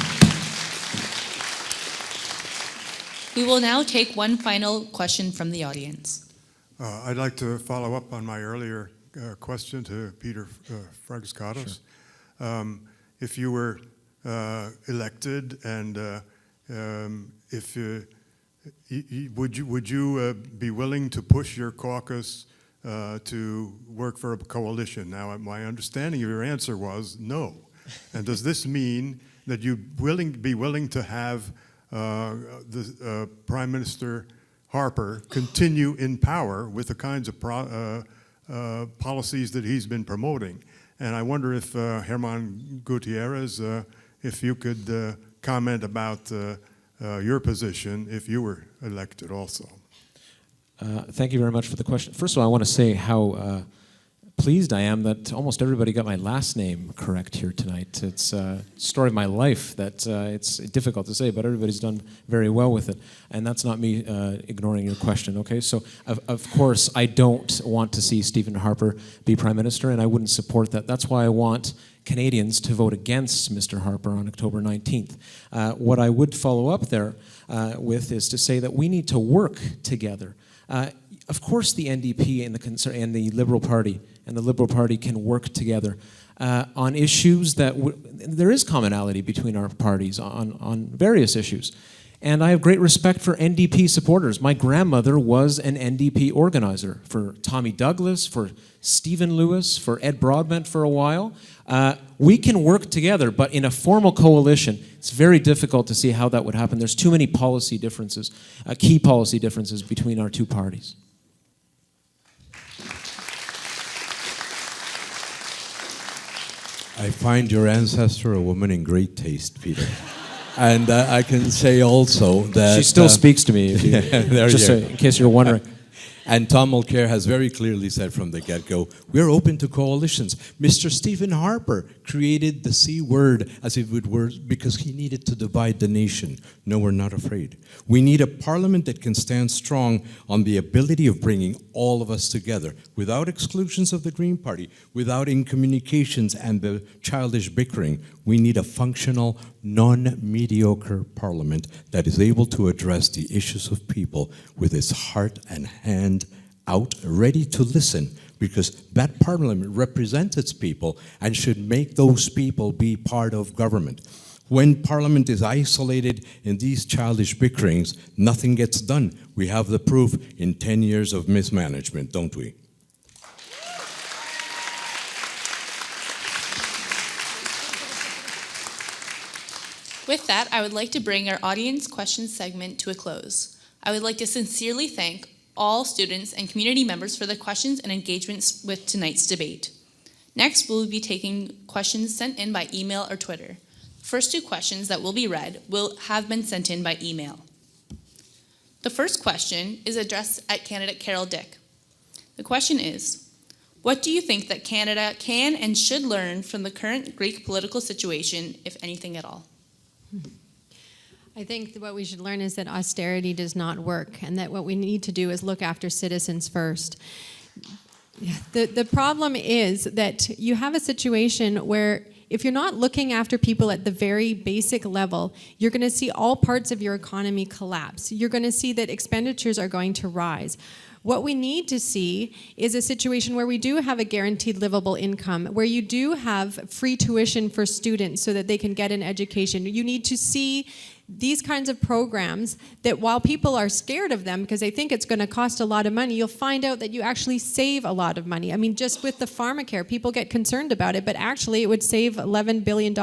We will now take one final question from the audience. I'd like to follow up on my earlier question to Peter Fragascatos. Sure. If you were elected and would you be willing to push your caucus to work for a coalition? Now, my understanding of your answer was no. And does this mean that you'd be willing to have Prime Minister Harper continue in power with the kinds of policies that he's been promoting? And I wonder if Germán Gutierrez, if you could comment about your position if you were elected also? Thank you very much for the question. First of all, I want to say how pleased I am that almost everybody got my last name correct here tonight. It's a story of my life that it's difficult to say, but everybody's done very well with it. And that's not me ignoring your question, okay? So, of course, I don't want to see Stephen Harper be Prime Minister, and I wouldn't support that. That's why I want Canadians to vote against Mr. Harper on October 19th. What I would follow up there with is to say that we need to work together. Of course, the NDP and the Liberal Party can work together on issues that there is commonality between our parties on various issues. And I have great respect for NDP supporters. My grandmother was an NDP organizer for Tommy Douglas, for Stephen Lewis, for Ed Broadbent for a while. We can work together, but in a formal coalition, it's very difficult to see how that would happen. There's too many policy differences, key policy differences between our two parties. I find your ancestor a woman in great taste, Peter. And I can say also that... She still speaks to me, in case you're wondering. And Tom Mulcair has very clearly said from the get-go, we're open to coalitions. Mr. Stephen Harper created the C word as if it were because he needed to divide the nation. No, we're not afraid. We need a parliament that can stand strong on the ability of bringing all of us together without exclusions of the Green Party, without incommunications and the childish bickering. We need a functional, non-mediocre parliament that is able to address the issues of people with its heart and hand out, ready to listen, because that parliament represents its people and should make those people be part of government. When parliament is isolated in these childish bickerings, nothing gets done. We have the proof in 10 years of mismanagement, don't we? With that, I would like to bring our audience questions segment to a close. I would like to sincerely thank all students and community members for their questions and engagements with tonight's debate. Next, we'll be taking questions sent in by email or Twitter. First two questions that will be read will have been sent in by email. The first question is addressed at candidate Carol Dick. The question is, what do you think that Canada can and should learn from the current Greek political situation, if anything at all? I think that what we should learn is that austerity does not work, and that what we need to do is look after citizens first. The problem is that you have a situation where if you're not looking after people at the very basic level, you're going to see all parts of your economy collapse. You're going to see that expenditures are going to rise. What we need to see is a situation where we do have a guaranteed livable income, where you do have free tuition for students so that they can get an education. You need to see these kinds of programs that while people are scared of them because they think it's going to cost a lot of money, you'll find out that you actually save a lot of money. I mean, just with the pharmacare, people get concerned about it, but actually it would save $11 billion.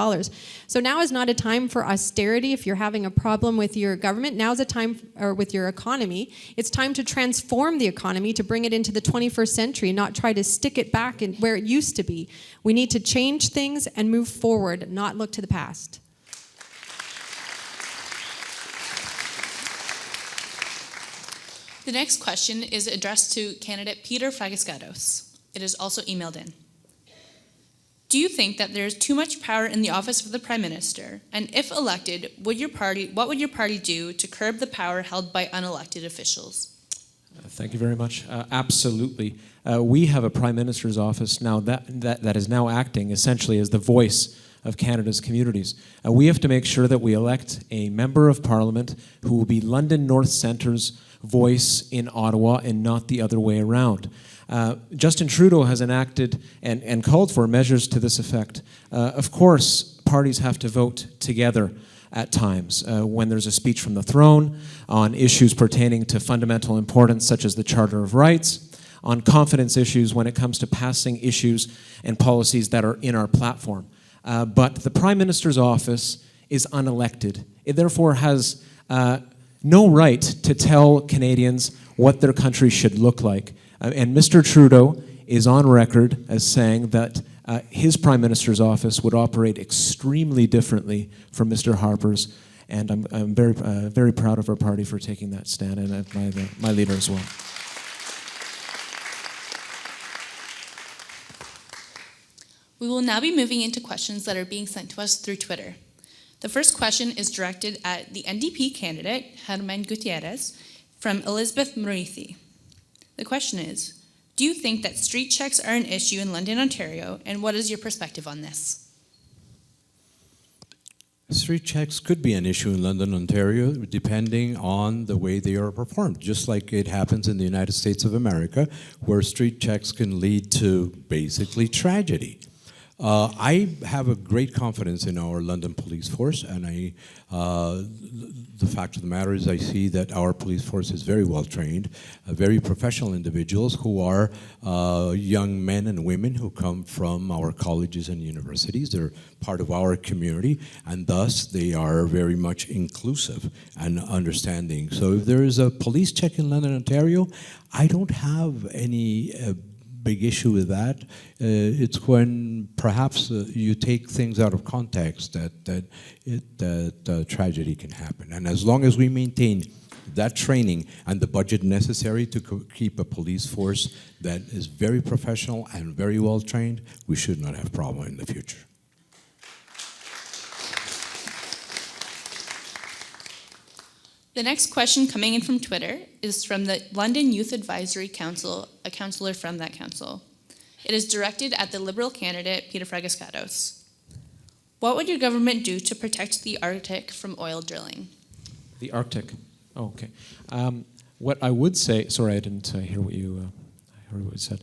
So now is not a time for austerity if you're having a problem with your government. Now is a time, or with your economy. It's time to transform the economy to bring it into the 21st century, not try to stick it back in where it used to be. We need to change things and move forward, not look to the past. The next question is addressed to candidate Peter Fragascados. It is also emailed in. Do you think that there is too much power in the office of the Prime Minister? And if elected, what would your party do to curb the power held by unelected officials? Thank you very much. Absolutely. We have a Prime Minister's office now that is now acting essentially as the voice of Canada's communities. We have to make sure that we elect a member of Parliament who will be London North Centre's voice in Ottawa and not the other way around. Justin Trudeau has enacted and called for measures to this effect. Of course, parties have to vote together at times when there's a speech from the throne on issues pertaining to fundamental importance such as the Charter of Rights, on confidence issues when it comes to passing issues and policies that are in our platform. But the Prime Minister's office is unelected. It therefore has no right to tell Canadians what their country should look like. And Mr. Trudeau is on record as saying that his Prime Minister's office would operate extremely differently from Mr. Harper's. And I'm very proud of our party for taking that stand, and of my leader as well. We will now be moving into questions that are being sent to us through Twitter. The first question is directed at the NDP candidate, Germán Gutierrez, from Elizabeth Marithi. The question is, do you think that street checks are an issue in London, Ontario, and what is your perspective on this? Street checks could be an issue in London, Ontario, depending on the way they are performed, just like it happens in the United States of America, where street checks can lead to basically tragedy. I have a great confidence in our London police force, and the fact of the matter is I see that our police force is very well trained, very professional individuals who are young men and women who come from our colleges and universities. They're part of our community, and thus they are very much inclusive and understanding. So if there is a police check in London, Ontario, I don't have any big issue with that. It's when perhaps you take things out of context that tragedy can happen. And as long as we maintain that training and the budget necessary to keep a police force that is very professional and very well trained, we should not have a problem in the future. The next question coming in from Twitter is from the London Youth Advisory Council, a councillor from that council. It is directed at the Liberal candidate, Peter Fragascatos. What would your government do to protect the Arctic from oil drilling? The Arctic. Oh, okay. What I would say, sorry, I didn't hear what you said.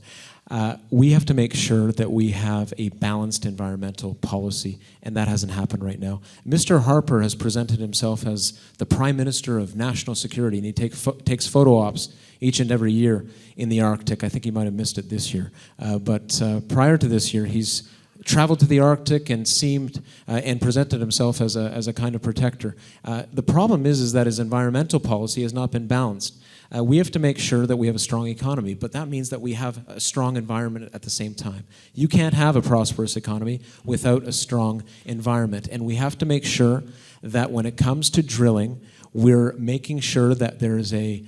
We have to make sure that we have a balanced environmental policy, and that hasn't happened right now. Mr. Harper has presented himself as the Prime Minister of National Security, and he takes photo ops each and every year in the Arctic. I think he might have missed it this year. But prior to this year, he's traveled to the Arctic and seemed and presented himself as a kind of protector. The problem is that his environmental policy has not been balanced. We have to make sure that we have a strong economy, but that means that we have a strong environment at the same time. You can't have a prosperous economy without a strong environment, and we have to make sure that when it comes to drilling, we're making sure that there is a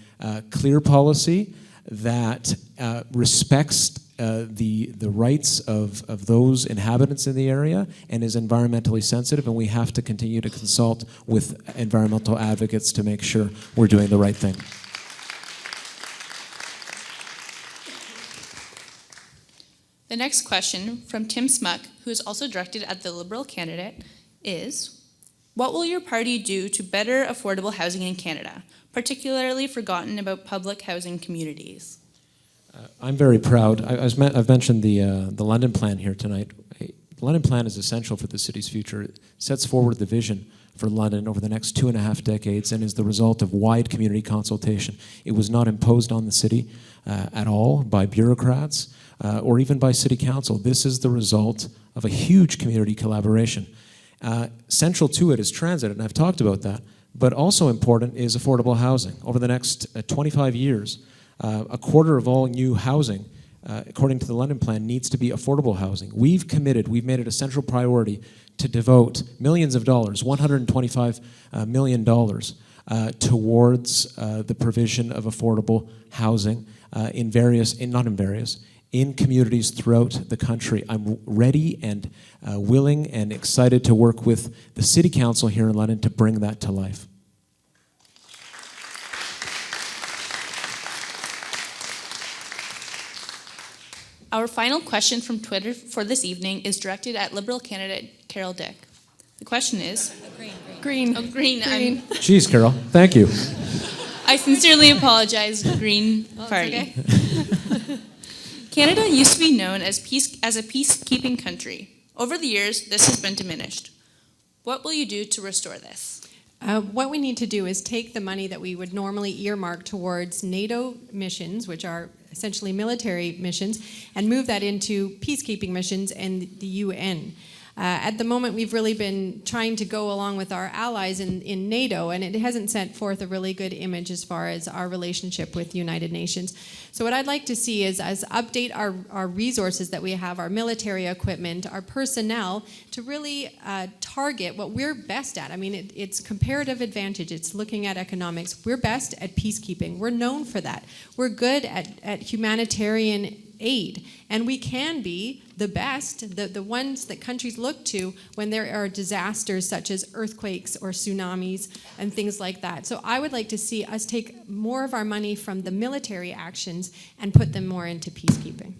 clear policy that respects the rights of those inhabitants in the area and is environmentally sensitive, and we have to continue to consult with environmental advocates to make sure we're doing the right thing. The next question from Tim Smuck, who is also directed at the Liberal candidate, is, what will your party do to better affordable housing in Canada, particularly forgotten about public housing communities? I'm very proud. I've mentioned the London Plan here tonight. The London Plan is essential for the city's future. It sets forward the vision for London over the next 2.5 decades and is the result of wide community consultation. It was not imposed on the city at all by bureaucrats or even by city council. This is the result of a huge community collaboration. Central to it is transit, and I've talked about that, but also important is affordable housing. Over the next 25 years, a quarter of all new housing, according to the London Plan, needs to be affordable housing. We've made it a central priority to devote millions of dollars, $125 million, towards the provision of affordable housing in communities throughout the country. I'm ready and willing and excited to work with the City Council here in London to bring that to life. Our final question from Twitter for this evening is directed at Liberal candidate Carol Dick. The question is... Green. Oh, Green. Jeez, Carol, thank you. I sincerely apologize, Green Party. Okay. Canada used to be known as a peacekeeping country. Over the years, this has been diminished. What will you do to restore this? What we need to do is take the money that we would normally earmark towards NATO missions, which are essentially military missions, and move that into peacekeeping missions and the UN. At the moment, we've really been trying to go along with our allies in NATO, and it hasn't sent forth a really good image as far as our relationship with the United Nations. So what I'd like to see is update our resources that we have, our military equipment, our personnel, to really target what we're best at. I mean, it's comparative advantage. It's looking at economics. We're best at peacekeeping. We're known for that. We're good at humanitarian aid, and we can be the best, the ones that countries look to when there are disasters such as earthquakes or tsunamis and things like that. So I would like to see us take more of our money from the military actions and put them more into peacekeeping.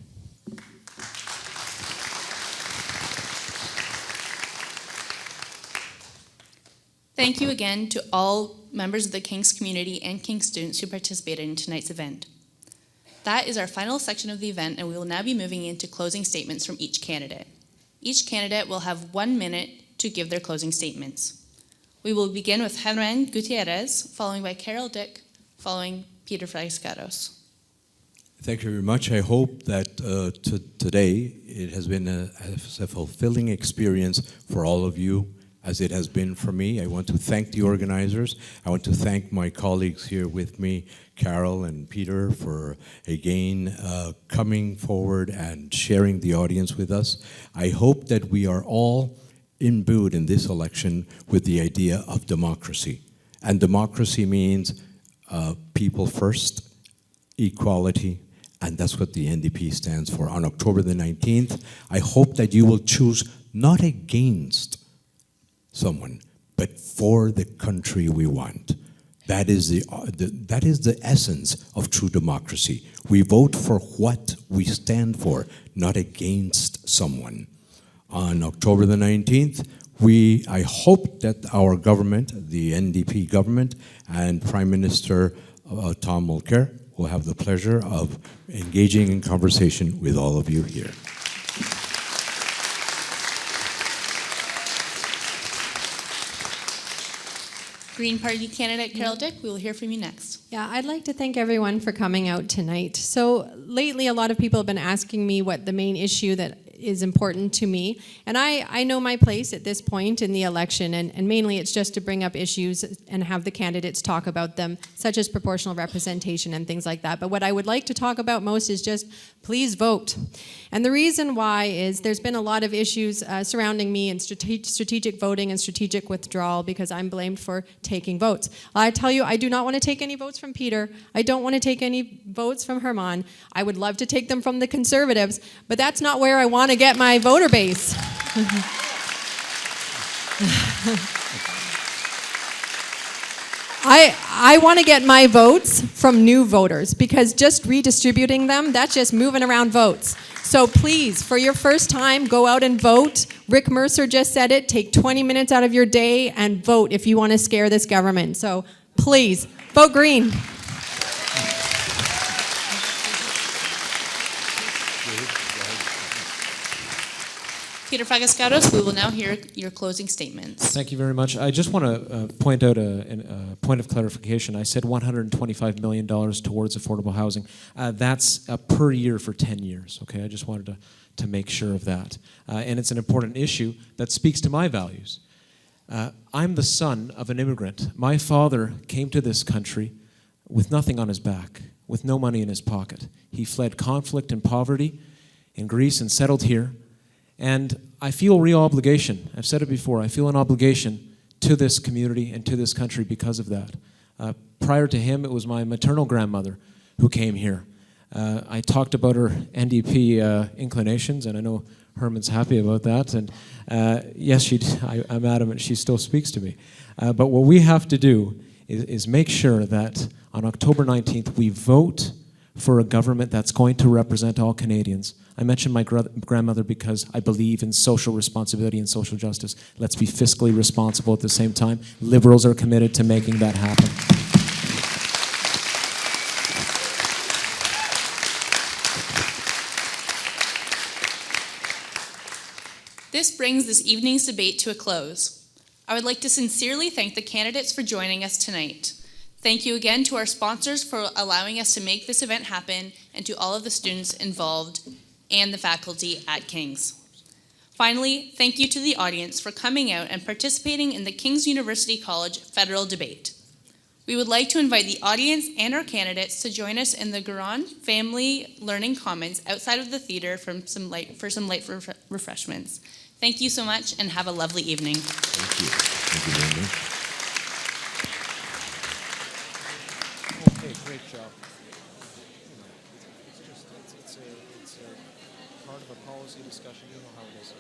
Thank you again to all members of the King's community and King's students who participated in tonight's event. That is our final section of the event, and we will now be moving into closing statements from each candidate. Each candidate will have 1 minute to give their closing statements. We will begin with Germán Gutiérrez, following by Carol Dick, following Peter Frascados. Thank you very much. I hope that today it has been a fulfilling experience for all of you, as it has been for me. I want to thank the organizers. I want to thank my colleagues here with me, Carol and Peter, for again coming forward and sharing the audience with us. I hope that we are all imbued in this election with the idea of democracy. And democracy means people first, equality, and that's what the NDP stands for. On October the 19th, I hope that you will choose not against someone, but for the country we want. That is the essence of true democracy. We vote for what we stand for, not against someone. On October the 19th, I hope that our government, the NDP government, and Prime Minister Tom Mulcair will have the pleasure of engaging in conversation with all of you here. Green Party candidate Carol Dick, we will hear from you next. Yeah, I'd like to thank everyone for coming out tonight. So lately, a lot of people have been asking me what the main issue that is important to me. And I know my place at this point in the election, and mainly it's just to bring up issues and have the candidates talk about them, such as proportional representation and things like that. But what I would like to talk about most is just please vote. And the reason why is there's been a lot of issues surrounding me in strategic voting and strategic withdrawal because I'm blamed for taking votes. I tell you, I do not want to take any votes from Peter. I don't want to take any votes from Germán. I would love to take them from the Conservatives, but that's not where I want to get my voter base. I want to get my votes from new voters because just redistributing them, that's just moving around votes. So please, for your first time, go out and vote. Rick Mercer just said it. Take 20 minutes out of your day and vote if you want to scare this government. So please, vote Green. Peter Frascados, we will now hear your closing statements. Thank you very much. I just want to point out a point of clarification. I said $125 million towards affordable housing. That's per year for 10 years, okay? I just wanted to make sure of that. And it's an important issue that speaks to my values. I'm the son of an immigrant. My father came to this country with nothing on his back, with no money in his pocket. He fled conflict and poverty in Greece and settled here. And I feel a real obligation. I've said it before. I feel an obligation to this community and to this country because of that. Prior to him, it was my maternal grandmother who came here. I talked about her NDP inclinations, and I know Herman's happy about that. And yes, I'm adamant she still speaks to me. But what we have to do is make sure that on October 19th, we vote for a government that's going to represent all Canadians. I mentioned my grandmother because I believe in social responsibility and social justice. Let's be fiscally responsible at the same time. Liberals are committed to making that happen. This brings this evening's debate to a close. I would like to sincerely thank the candidates for joining us tonight. Thank you again to our sponsors for allowing us to make this event happen, and to all of the students involved and the faculty at King's. Finally, thank you to the audience for coming out and participating in the King's University College federal debate. We would like to invite the audience and our candidates to join us in the Garon Family Learning Commons outside of the theater for some light refreshments. Thank you so much and have a lovely evening. Thank you. Thank you very much. Okay, great job. It's a part of a policy discussion. You know how it is.